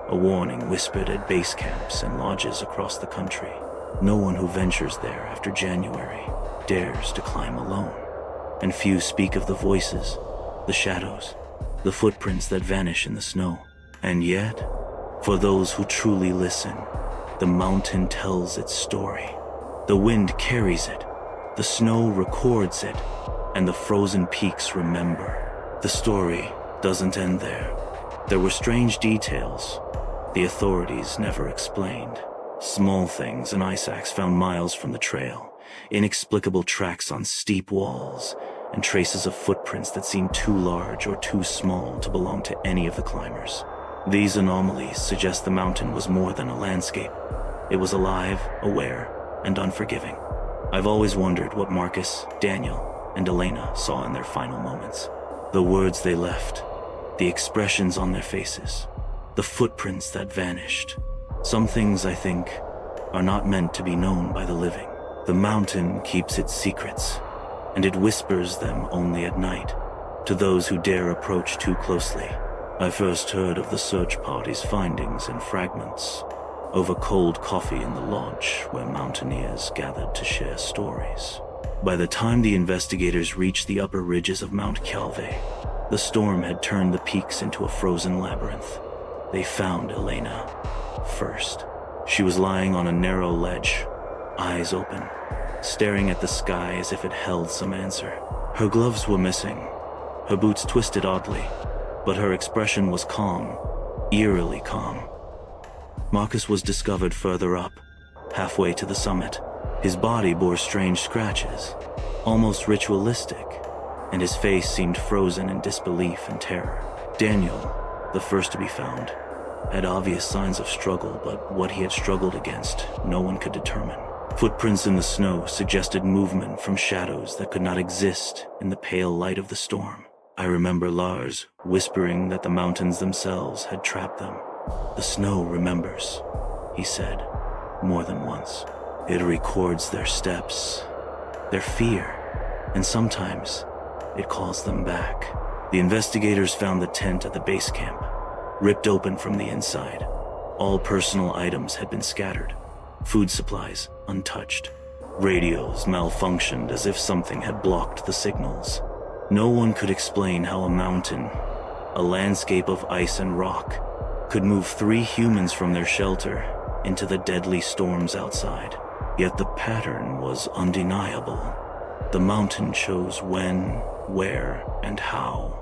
a warning whispered at base camps and lodges across the country. No one who ventures there after January dares to climb alone, and few speak of the voices, the shadows, the footprints that vanish in the snow. And yet, for those who truly listen, the mountain tells its story. The wind carries it, the snow records it, and the frozen peaks remember. The story doesn't end there. There were strange details the authorities never explained. Small things an ice axe found miles from the trail, inexplicable tracks on steep walls, and traces of footprints that seemed too large or too small to belong to any of the climbers. These anomalies suggest the mountain was more than a landscape. It was alive, aware, and unforgiving. I've always wondered what Marcus, Daniel, and Elena saw in their final moments. The words they left, the expressions on their faces, the footprints that vanished. Some things, I think, are not meant to be known by the living. The mountain keeps its secrets, and it whispers them only at night, to those who dare approach too closely. I first heard of the search party's findings in fragments, over cold coffee in the lodge where mountaineers gathered to share stories. By the time the investigators reached the upper ridges of Mount Calve, the storm had turned the peaks into a frozen labyrinth. They found Elena first. She was lying on a narrow ledge, eyes open, staring at the sky as if it held some answer. Her gloves were missing, her boots twisted oddly, but her expression was calm, eerily calm. Marcus was discovered further up, halfway to the summit. His body bore strange scratches, almost ritualistic, and his face seemed frozen in disbelief and terror. Daniel, the first to be found, had obvious signs of struggle, but what he had struggled against, no one could determine. Footprints in the snow suggested movement from shadows that could not exist in the pale light of the storm. I remember Lars whispering that the mountains themselves had trapped them. "The snow remembers," he said, more than once. "It records their steps, their fear, and sometimes it calls them back." The investigators found the tent at the base camp, ripped open from the inside. All personal items had been scattered, food supplies untouched. Radios malfunctioned as if something had blocked the signals. No one could explain how a mountain, a landscape of ice and rock, could move 3 humans from their shelter into the deadly storms outside. Yet the pattern was undeniable. The mountain chose when, where, and how.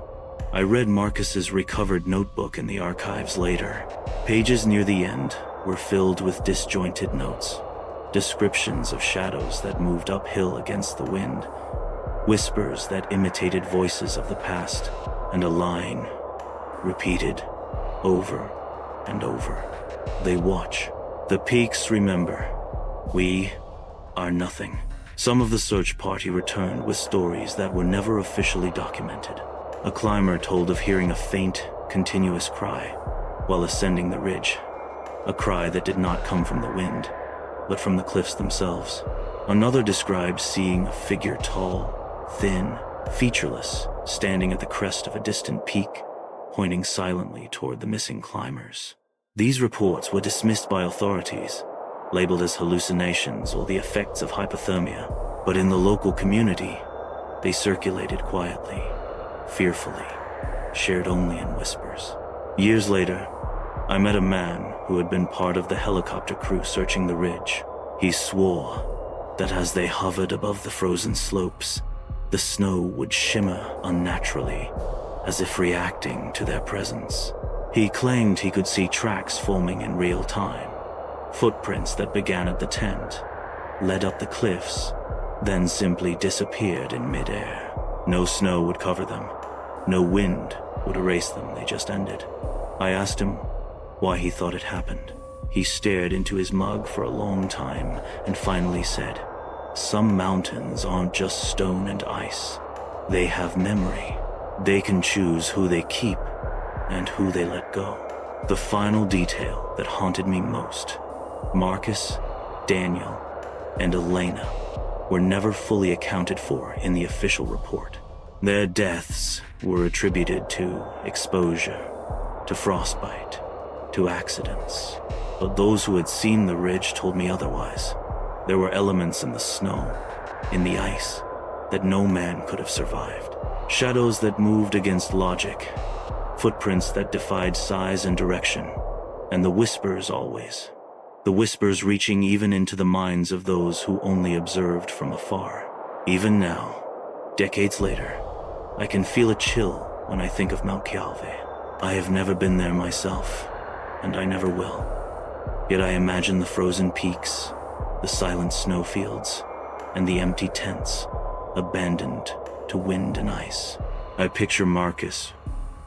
I read Marcus's recovered notebook in the archives later. Pages near the end were filled with disjointed notes, descriptions of shadows that moved uphill against the wind, whispers that imitated voices of the past, and a line repeated over and over. "They watch. The peaks remember. We are nothing." Some of the search party returned with stories that were never officially documented. A climber told of hearing a faint, continuous cry while ascending the ridge, a cry that did not come from the wind, but from the cliffs themselves. Another described seeing a figure tall, thin, featureless, standing at the crest of a distant peak, pointing silently toward the missing climbers. These reports were dismissed by authorities, labeled as hallucinations or the effects of hypothermia, but in the local community, they circulated quietly, fearfully, shared only in whispers. Years later, I met a man who had been part of the helicopter crew searching the ridge. He swore that as they hovered above the frozen slopes, the snow would shimmer unnaturally, as if reacting to their presence. He claimed he could see tracks forming in real time, footprints that began at the tent, led up the cliffs, then simply disappeared in midair. No snow would cover them. No wind would erase them, they just ended. I asked him why he thought it happened. He stared into his mug for a long time and finally said, "Some mountains aren't just stone and ice. They have memory. They can choose who they keep and who they let go." The final detail that haunted me most: Marcus, Daniel, and Elena were never fully accounted for in the official report. Their deaths were attributed to exposure, to frostbite, to accidents. But those who had seen the ridge told me otherwise. There were elements in the snow, in the ice, that no man could have survived. Shadows that moved against logic, footprints that defied size and direction, and the whispers always. The whispers reaching even into the minds of those who only observed from afar. Even now, decades later, I can feel a chill when I think of Mount Calve. I have never been there myself, and I never will. Yet I imagine the frozen peaks, the silent snowfields, and the empty tents, abandoned to wind and ice. I picture Marcus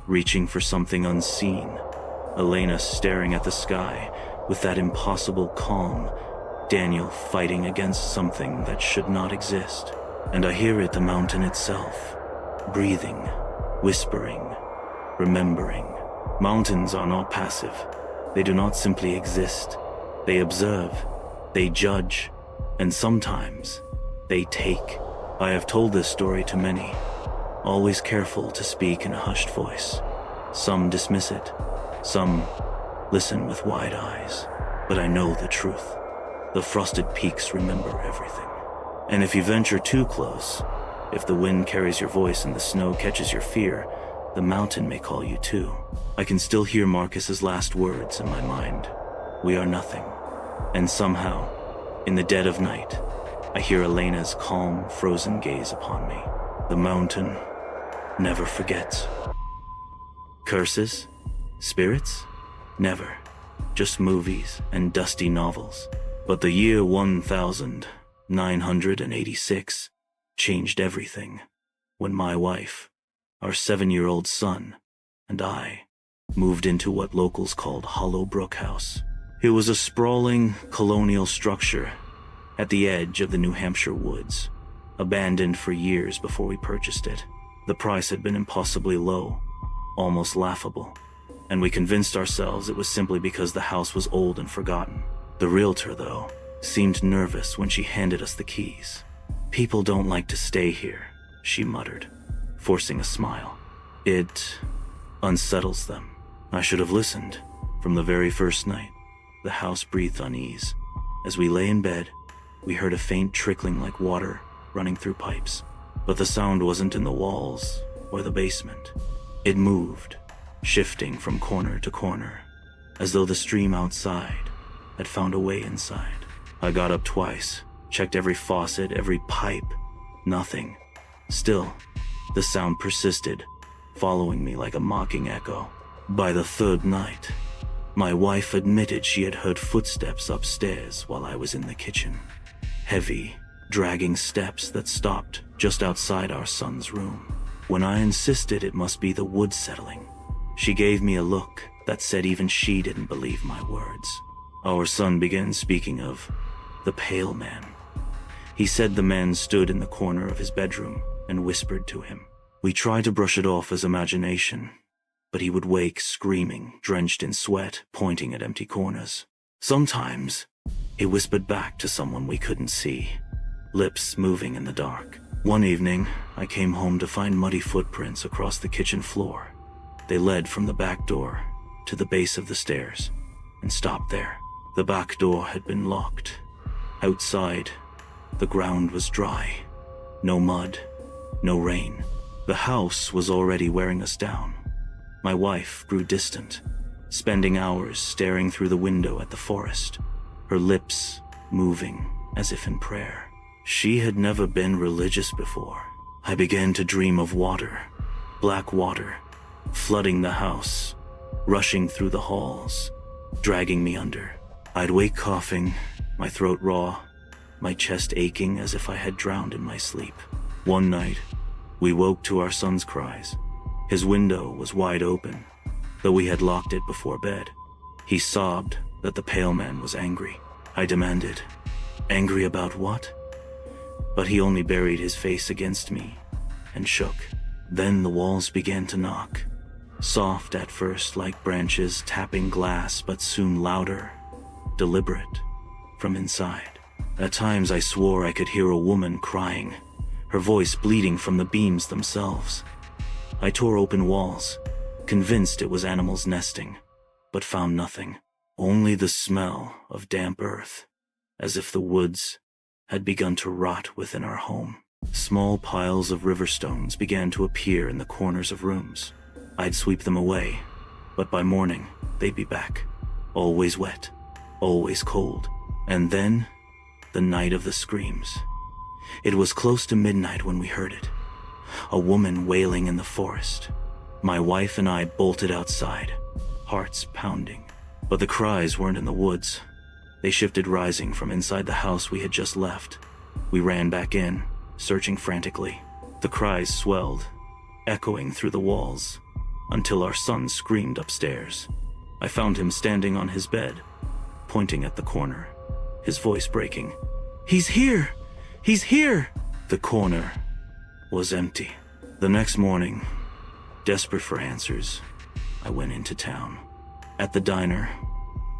reaching for something unseen, Elena staring at the sky with that impossible calm, Daniel fighting against something that should not exist. And I hear it, the mountain itself, breathing, whispering, remembering. Mountains are not passive. They do not simply exist. They observe, they judge, and sometimes they take. I have told this story to many, always careful to speak in a hushed voice. Some dismiss it, some listen with wide eyes. But I know the truth. The frosted peaks remember everything. And if you venture too close, if the wind carries your voice and the snow catches your fear, the mountain may call you too. I can still hear Marcus's last words in my mind. We are nothing. And somehow, in the dead of night, I hear Elena's calm, frozen gaze upon me. The mountain never forgets. Curses? Spirits? Never. Just movies and dusty novels. But the year 1986 changed everything when my wife, our 7-year-old son, and I moved into what locals called Hollow Brook House. It was a sprawling colonial structure at the edge of the New Hampshire woods, abandoned for years before we purchased it. The price had been impossibly low, almost laughable, and we convinced ourselves it was simply because the house was old and forgotten. The realtor, though, seemed nervous when she handed us the keys. "People don't like to stay here," she muttered, forcing a smile. "It unsettles them." I should have listened. From the very first night, the house breathed unease. As we lay in bed, we heard a faint trickling like water running through pipes. But the sound wasn't in the walls or the basement. It moved, shifting from corner to corner, as though the stream outside had found a way inside. I got up twice, checked every faucet, every pipe. Nothing. Still, the sound persisted, following me like a mocking echo. By the third night, my wife admitted she had heard footsteps upstairs while I was in the kitchen. Heavy, dragging steps that stopped just outside our son's room. When I insisted it must be the wood settling, she gave me a look that said even she didn't believe my words. Our son began speaking of the pale man. He said the man stood in the corner of his bedroom and whispered to him. We tried to brush it off as imagination, but he would wake screaming, drenched in sweat, pointing at empty corners. Sometimes, he whispered back to someone we couldn't see, lips moving in the dark. One evening, I came home to find muddy footprints across the kitchen floor. They led from the back door to the base of the stairs and stopped there. The back door had been locked. Outside, the ground was dry. No mud, no rain. The house was already wearing us down. My wife grew distant, spending hours staring through the window at the forest, her lips moving as if in prayer. She had never been religious before. I began to dream of water, black water, flooding the house, rushing through the halls, dragging me under. I'd wake coughing, my throat raw, my chest aching as if I had drowned in my sleep. One night, we woke to our son's cries. His window was wide open, though we had locked it before bed. He sobbed that the pale man was angry. I demanded, "Angry about what?" But he only buried his face against me and shook. Then the walls began to knock, soft at first like branches tapping glass, but soon louder, deliberate, from inside. At times I swore I could hear a woman crying, her voice bleeding from the beams themselves. I tore open walls, convinced it was animals nesting, but found nothing. Only the smell of damp earth, as if the woods had begun to rot within our home. Small piles of river stones began to appear in the corners of rooms. I'd sweep them away, but by morning, they'd be back. Always wet, always cold. And then, the night of the screams. It was close to midnight when we heard it. A woman wailing in the forest. My wife and I bolted outside, hearts pounding. But the cries weren't in the woods. They shifted, rising from inside the house we had just left. We ran back in, searching frantically. The cries swelled, echoing through the walls, until our son screamed upstairs. I found him standing on his bed, pointing at the corner, his voice breaking. "He's here! He's here!" The corner was empty. The next morning, Desperate for answers, I went into town. At the diner,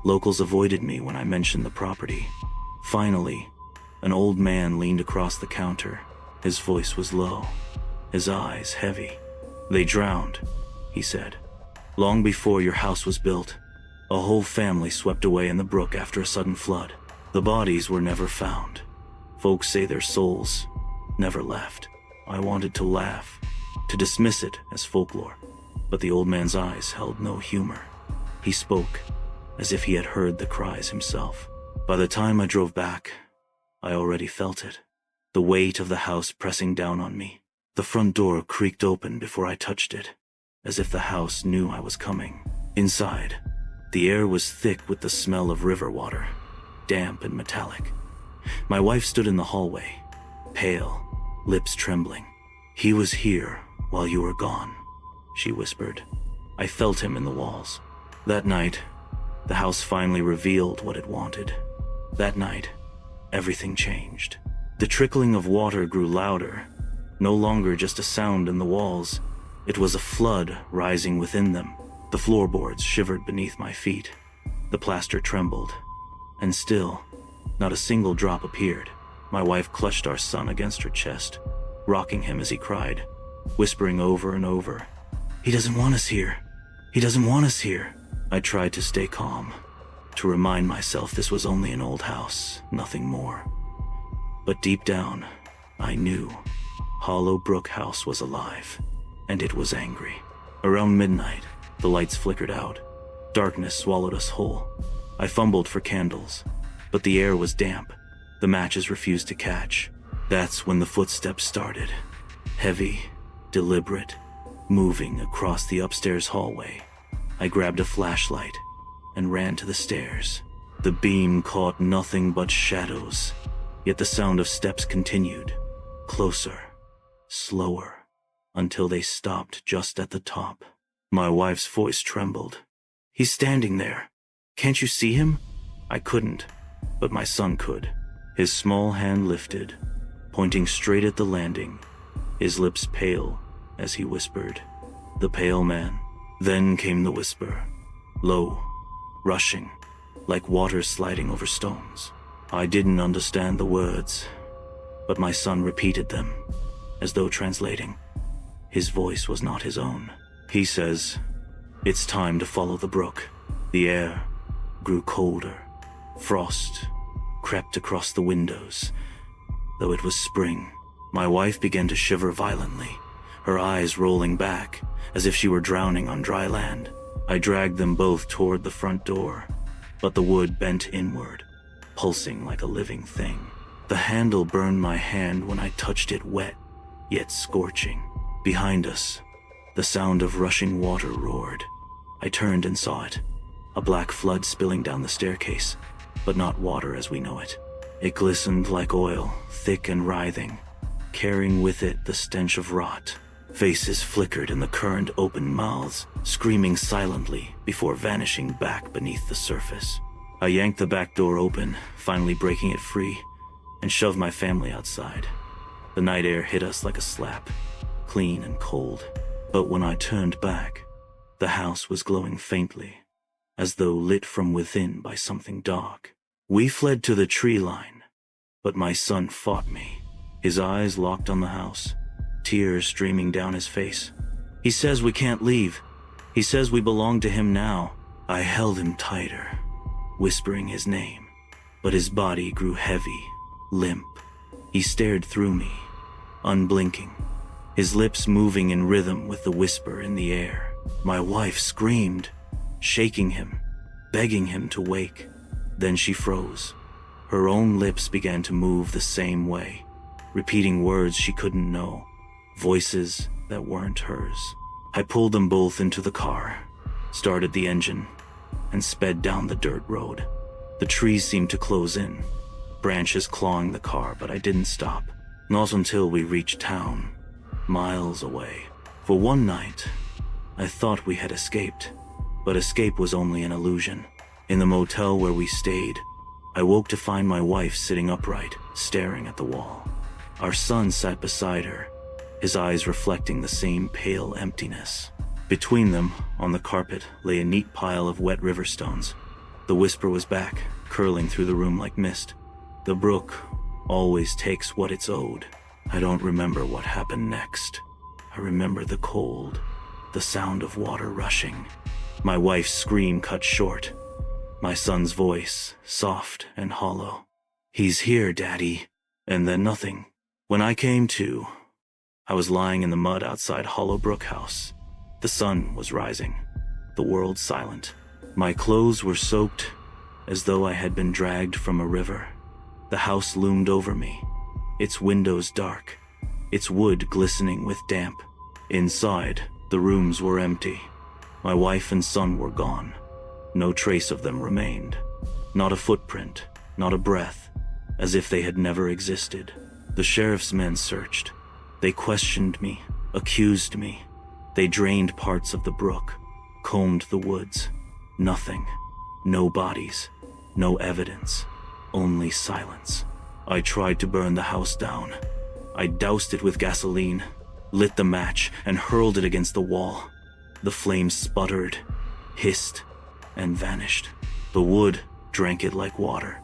locals avoided me when I mentioned the property. Finally, an old man leaned across the counter. His voice was low, his eyes heavy. "They drowned," he said. "Long before your house was built. A whole family swept away in the brook after a sudden flood. The bodies were never found. Folks say their souls never left." I wanted to laugh, to dismiss it as folklore, but the old man's eyes held no humor. He spoke as if he had heard the cries himself. By the time I drove back, I already felt it, the weight of the house pressing down on me. The front door creaked open before I touched it, as if the house knew I was coming. Inside, the air was thick with the smell of river water, damp and metallic. My wife stood in the hallway, pale, lips trembling. "He was here while you were gone," she whispered. I felt him in the walls. That night, the house finally revealed what it wanted. That night, everything changed. The trickling of water grew louder, no longer just a sound in the walls. It was a flood rising within them. The floorboards shivered beneath my feet. The plaster trembled. And still, not a single drop appeared. My wife clutched our son against her chest, rocking him as he cried, whispering over and over, "He doesn't want us here. He doesn't want us here." I tried to stay calm, to remind myself this was only an old house, nothing more. But deep down, I knew Hollow Brook House was alive, and it was angry. Around midnight, the lights flickered out. Darkness swallowed us whole. I fumbled for candles, but the air was damp. The matches refused to catch. That's when the footsteps started. Heavy, deliberate, moving across the upstairs hallway. I grabbed a flashlight and ran to the stairs. The beam caught nothing but shadows, yet the sound of steps continued, closer, slower, until they stopped just at the top. My wife's voice trembled. "He's standing there. Can't you see him?" I couldn't, but my son could. His small hand lifted, pointing straight at the landing, his lips pale as he whispered, "The pale man." Then came the whisper, low, rushing, like water sliding over stones. I didn't understand the words, but my son repeated them, as though translating. His voice was not his own. He says, "It's time to follow the brook." The air grew colder. Frost crept across the windows. Though it was spring, my wife began to shiver violently, her eyes rolling back as if she were drowning on dry land. I dragged them both toward the front door, but the wood bent inward, pulsing like a living thing. The handle burned my hand when I touched it, wet, yet scorching. Behind us, the sound of rushing water roared. I turned and saw it, a black flood spilling down the staircase, but not water as we know it. It glistened like oil, thick and writhing, carrying with it the stench of rot. Faces flickered in the current, open mouths, screaming silently before vanishing back beneath the surface. I yanked the back door open, finally breaking it free, and shoved my family outside. The night air hit us like a slap, clean and cold. But when I turned back, the house was glowing faintly, as though lit from within by something dark. We fled to the tree line, but my son fought me, his eyes locked on the house, tears streaming down his face. "He says we can't leave. He says we belong to him now." I held him tighter, whispering his name, but his body grew heavy, limp. He stared through me, unblinking, his lips moving in rhythm with the whisper in the air. My wife screamed, shaking him, begging him to wake. Then she froze. Her own lips began to move the same way, repeating words she couldn't know, voices that weren't hers. I pulled them both into the car, started the engine, and sped down the dirt road. The trees seemed to close in, branches clawing the car, but I didn't stop. Not until we reached town, miles away. For one night, I thought we had escaped, but escape was only an illusion. In the motel where we stayed, I woke to find my wife sitting upright, staring at the wall. Our son sat beside her, his eyes reflecting the same pale emptiness. Between them, on the carpet, lay a neat pile of wet river stones. The whisper was back, curling through the room like mist. The brook always takes what it's owed. I don't remember what happened next. I remember the cold, the sound of water rushing. My wife's scream cut short. My son's voice, soft and hollow. "He's here, Daddy." And then nothing. When I came to, I was lying in the mud outside Hollow Brook House. The sun was rising, the world silent. My clothes were soaked, as though I had been dragged from a river. The house loomed over me, its windows dark, its wood glistening with damp. Inside, the rooms were empty. My wife and son were gone. No trace of them remained. Not a footprint, not a breath, as if they had never existed. The sheriff's men searched. They questioned me, accused me. They drained parts of the brook, combed the woods. Nothing. No bodies. No evidence. Only silence. I tried to burn the house down. I doused it with gasoline, lit the match, and hurled it against the wall. The flames sputtered, hissed, and vanished. The wood drank it like water.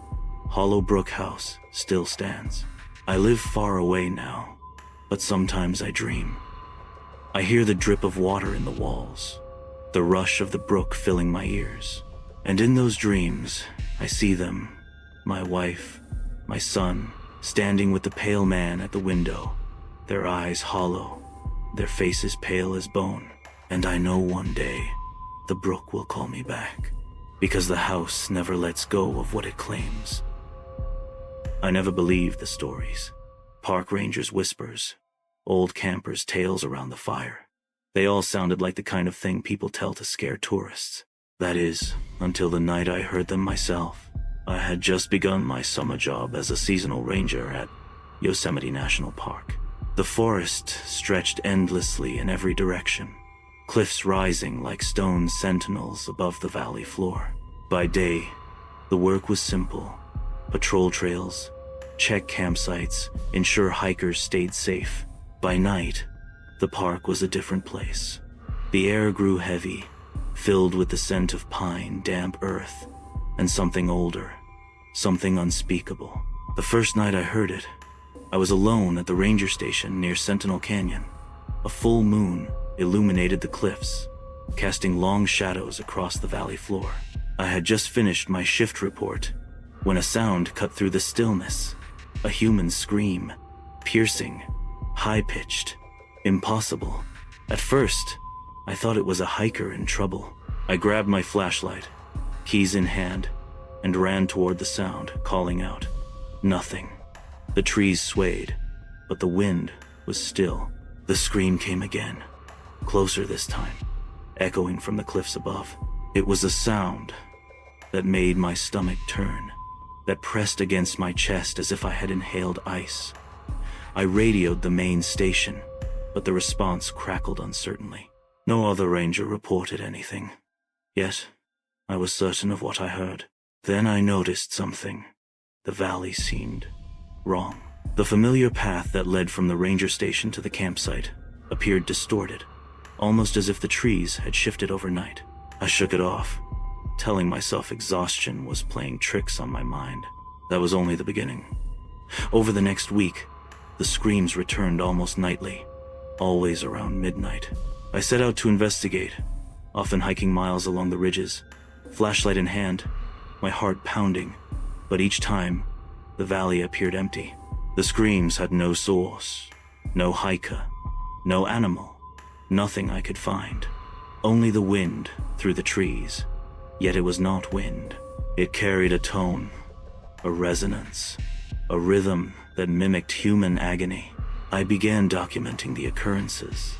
Hollow Brook House still stands. I live far away now, but sometimes I dream. I hear the drip of water in the walls, the rush of the brook filling my ears. And in those dreams, I see them, my wife, my son, standing with the pale man at the window, their eyes hollow, their faces pale as bone. And I know one day, the brook will call me back, because the house never lets go of what it claims. I never believed the stories. Park rangers' whispers, old campers' tales around the fire. They all sounded like the kind of thing people tell to scare tourists. That is, until the night I heard them myself. I had just begun my summer job as a seasonal ranger at Yosemite National Park. The forest stretched endlessly in every direction, cliffs rising like stone sentinels above the valley floor. By day, the work was simple. Patrol trails, check campsites, ensure hikers stayed safe. By night, the park was a different place. The air grew heavy, filled with the scent of pine, damp earth, and something older, something unspeakable. The first night I heard it, I was alone at the ranger station near Sentinel Canyon. A full moon illuminated the cliffs, casting long shadows across the valley floor. I had just finished my shift report when a sound cut through the stillness. A human scream, piercing, high-pitched, impossible. At first, I thought it was a hiker in trouble. I grabbed my flashlight, keys in hand, and ran toward the sound, calling out. Nothing. The trees swayed, but the wind was still. The scream came again, closer this time, echoing from the cliffs above. It was a sound that made my stomach turn, that pressed against my chest as if I had inhaled ice. I radioed the main station, but the response crackled uncertainly. No other ranger reported anything. Yet, I was certain of what I heard. Then I noticed something. The valley seemed wrong. The familiar path that led from the ranger station to the campsite appeared distorted, almost as if the trees had shifted overnight. I shook it off, telling myself exhaustion was playing tricks on my mind. That was only the beginning. Over the next week, the screams returned almost nightly, always around midnight. I set out to investigate, often hiking miles along the ridges, flashlight in hand, my heart pounding, but each time, the valley appeared empty. The screams had no source, no hiker, no animal, nothing I could find. Only the wind through the trees. Yet it was not wind. It carried a tone, a resonance, a rhythm that mimicked human agony. I began documenting the occurrences.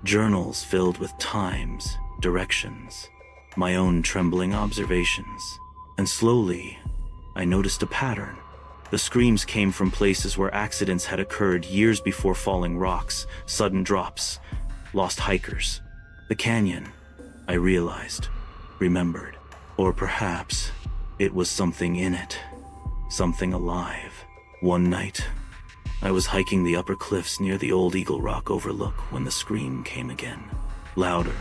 Journals filled with times, directions, my own trembling observations. And slowly, I noticed a pattern. The screams came from places where accidents had occurred years before: falling rocks, sudden drops, lost hikers. The canyon, I realized, remembered. Or perhaps it was something in it, something alive. One night, I was hiking the upper cliffs near the old Eagle Rock overlook when the scream came again. Louder,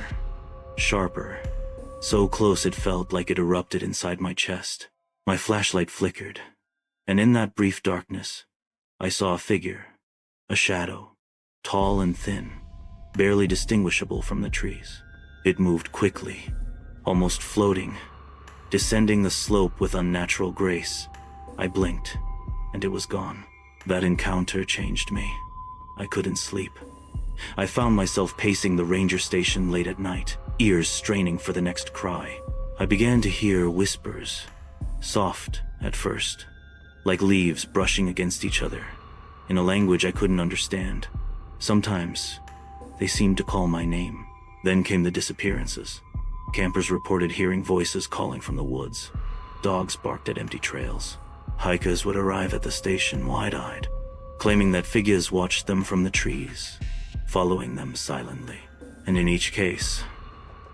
sharper, so close it felt like it erupted inside my chest. My flashlight flickered, and in that brief darkness, I saw a figure, a shadow, tall and thin, barely distinguishable from the trees. It moved quickly, almost floating, descending the slope with unnatural grace. I blinked, and it was gone. That encounter changed me. I couldn't sleep. I found myself pacing the ranger station late at night, ears straining for the next cry. I began to hear whispers, soft at first, like leaves brushing against each other, in a language I couldn't understand. Sometimes, they seemed to call my name. Then came the disappearances. Campers reported hearing voices calling from the woods. Dogs barked at empty trails. Hikers would arrive at the station wide-eyed, claiming that figures watched them from the trees, following them silently. And in each case,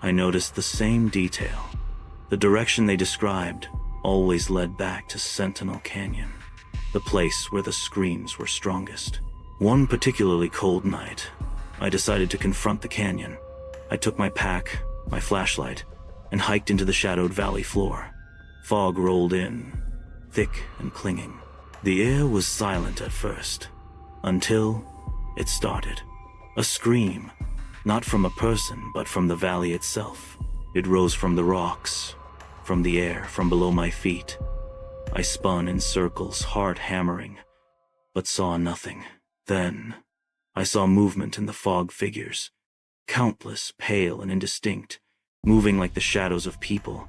I noticed the same detail. The direction they described always led back to Sentinel Canyon, the place where the screams were strongest. One particularly cold night, I decided to confront the canyon. I took my pack, my flashlight, and hiked into the shadowed valley floor. Fog rolled in, thick and clinging. The air was silent at first, until it started. A scream, not from a person, but from the valley itself. It rose from the rocks, from the air, from below my feet. I spun in circles, heart hammering, but saw nothing. Then, I saw movement in the fog figures, countless, pale and indistinct, moving like the shadows of people.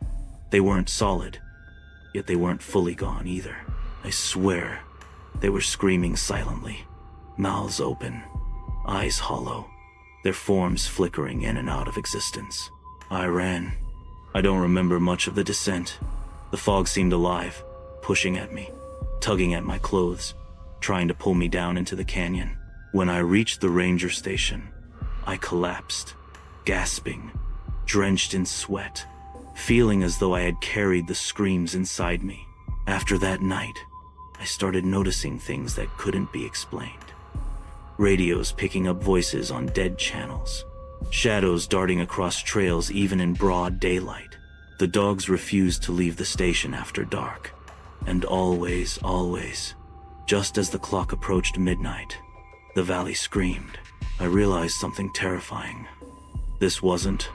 They weren't solid, yet they weren't fully gone either. I swear, they were screaming silently, mouths open, eyes hollow, their forms flickering in and out of existence. I ran. I don't remember much of the descent. The fog seemed alive, pushing at me, tugging at my clothes, trying to pull me down into the canyon. When I reached the ranger station, I collapsed, gasping, drenched in sweat, feeling as though I had carried the screams inside me. After that night, I started noticing things that couldn't be explained. Radios picking up voices on dead channels, shadows darting across trails even in broad daylight. The dogs refused to leave the station after dark. And always, just as the clock approached midnight, the valley screamed. I realized something terrifying. This wasn't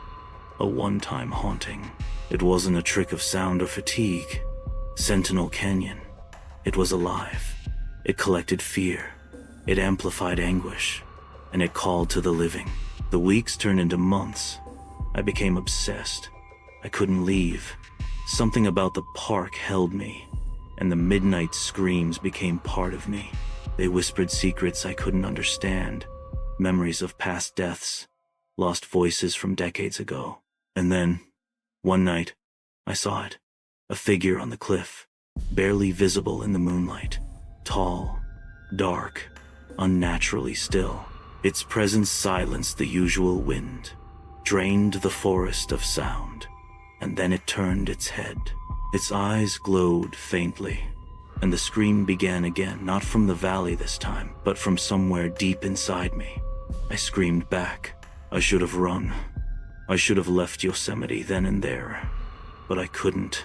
a one-time haunting. It wasn't a trick of sound or fatigue. Sentinel Canyon, it was alive. It collected fear. It amplified anguish. And it called to the living. The weeks turned into months. I became obsessed. I couldn't leave. Something about the park held me, and the midnight screams became part of me. They whispered secrets I couldn't understand, memories of past deaths, lost voices from decades ago. And then, one night, I saw it. A figure on the cliff, barely visible in the moonlight. Tall, dark, unnaturally still. Its presence silenced the usual wind, drained the forest of sound, and then it turned its head. Its eyes glowed faintly, and the scream began again, not from the valley this time, but from somewhere deep inside me. I screamed back. I should have run. I should have left Yosemite then and there, but I couldn't.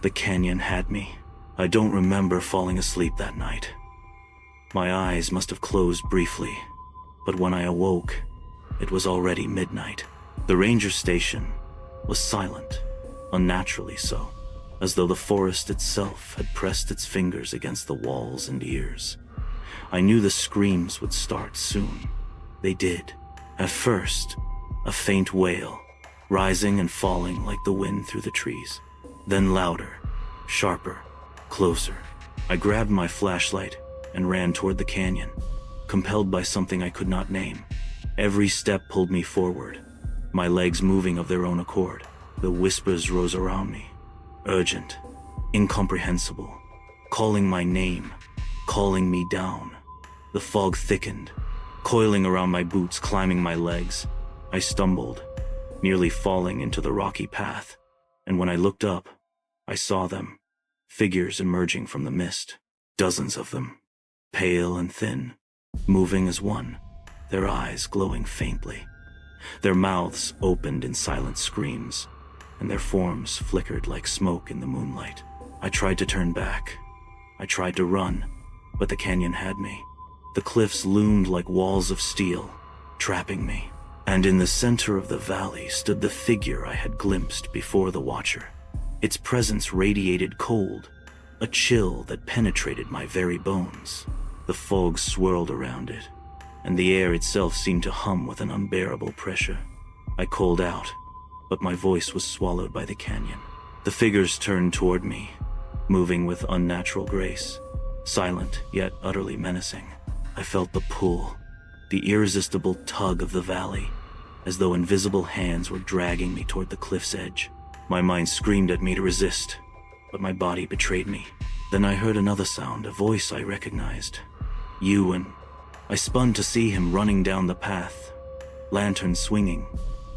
The canyon had me. I don't remember falling asleep that night. My eyes must have closed briefly, but when I awoke, it was already midnight. The ranger station was silent, unnaturally so, as though the forest itself had pressed its fingers against the walls and ears. I knew the screams would start soon. They did. At first, a faint wail, rising and falling like the wind through the trees. Then louder, sharper, closer. I grabbed my flashlight and ran toward the canyon, compelled by something I could not name. Every step pulled me forward, my legs moving of their own accord. The whispers rose around me, urgent, incomprehensible, calling my name, calling me down. The fog thickened, coiling around my boots, climbing my legs. I stumbled, nearly falling into the rocky path, and when I looked up, I saw them, figures emerging from the mist, dozens of them, pale and thin, moving as one, their eyes glowing faintly. Their mouths opened in silent screams, and their forms flickered like smoke in the moonlight. I tried to turn back. I tried to run, but the canyon had me. The cliffs loomed like walls of steel, trapping me. And in the center of the valley stood the figure I had glimpsed before the Watcher. Its presence radiated cold, a chill that penetrated my very bones. The fog swirled around it, and the air itself seemed to hum with an unbearable pressure. I called out, but my voice was swallowed by the canyon. The figures turned toward me, moving with unnatural grace, silent yet utterly menacing. I felt the pull, the irresistible tug of the valley, as though invisible hands were dragging me toward the cliff's edge. My mind screamed at me to resist, but my body betrayed me. Then I heard another sound, a voice I recognized. Ewan. I spun to see him running down the path, lantern swinging,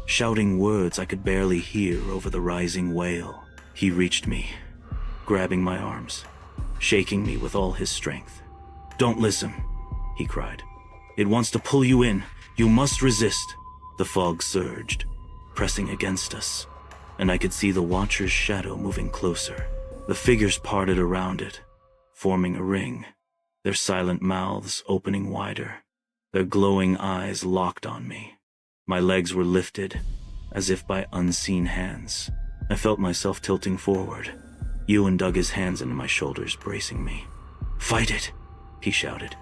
shouting words I could barely hear over the rising wail. He reached me, grabbing my arms, shaking me with all his strength. "Don't listen," he cried. "It wants to pull you in. You must resist." The fog surged, pressing against us, and I could see the Watcher's shadow moving closer. The figures parted around it, forming a ring, their silent mouths opening wider, their glowing eyes locked on me. My legs were lifted, as if by unseen hands. I felt myself tilting forward. Ewan dug his hands into my shoulders, bracing me. "Fight it," he shouted.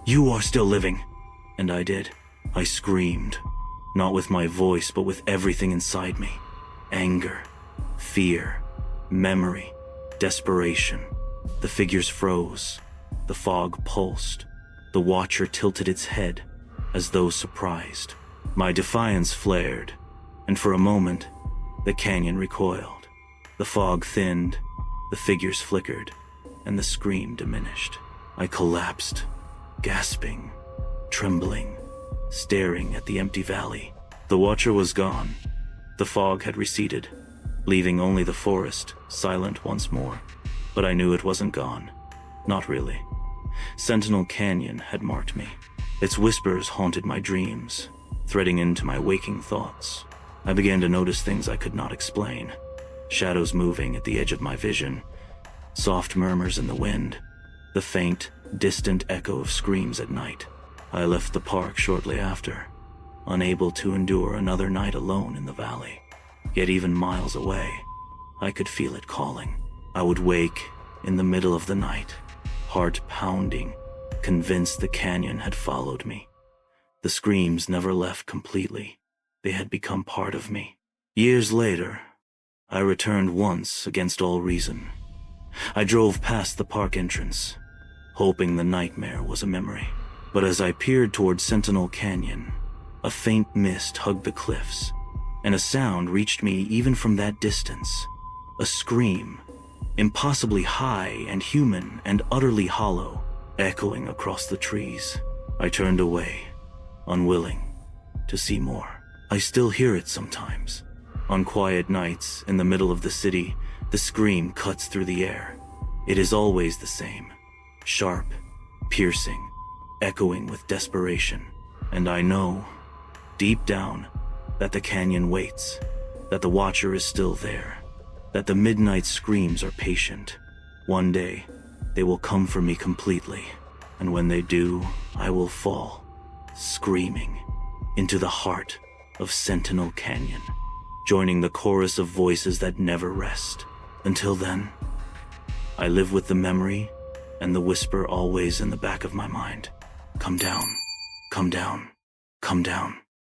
"You are still living." And I did. I screamed, not with my voice, but with everything inside me. Anger, fear, memory, desperation. The figures froze. The fog pulsed. The Watcher tilted its head, as though surprised. My defiance flared, and for a moment, the canyon recoiled. The fog thinned, the figures flickered, and the scream diminished. I collapsed, gasping, trembling, staring at the empty valley. The Watcher was gone. The fog had receded, leaving only the forest, silent once more. But I knew it wasn't gone. Not really. Sentinel Canyon had marked me. Its whispers haunted my dreams, threading into my waking thoughts. I began to notice things I could not explain. Shadows moving at the edge of my vision, soft murmurs in the wind, the faint, distant echo of screams at night. I left the park shortly after, unable to endure another night alone in the valley. Yet even miles away, I could feel it calling. I would wake in the middle of the night, heart pounding, convinced the canyon had followed me. The screams never left completely. They had become part of me. Years later, I returned once against all reason. I drove past the park entrance, hoping the nightmare was a memory. But as I peered toward Sentinel Canyon, a faint mist hugged the cliffs, and a sound reached me even from that distance. A scream, impossibly high and human and utterly hollow, echoing across the trees. I turned away, unwilling to see more. I still hear it sometimes. On quiet nights in the middle of the city, the scream cuts through the air. It is always the same, sharp, piercing, echoing with desperation. And I know, deep down, that the canyon waits, that the Watcher is still there, that the midnight screams are patient. One day, they will come for me completely, and when they do, I will fall, screaming, into the heart of Sentinel Canyon, joining the chorus of voices that never rest. Until then, I live with the memory and the whisper always in the back of my mind. Come down, come down, come down.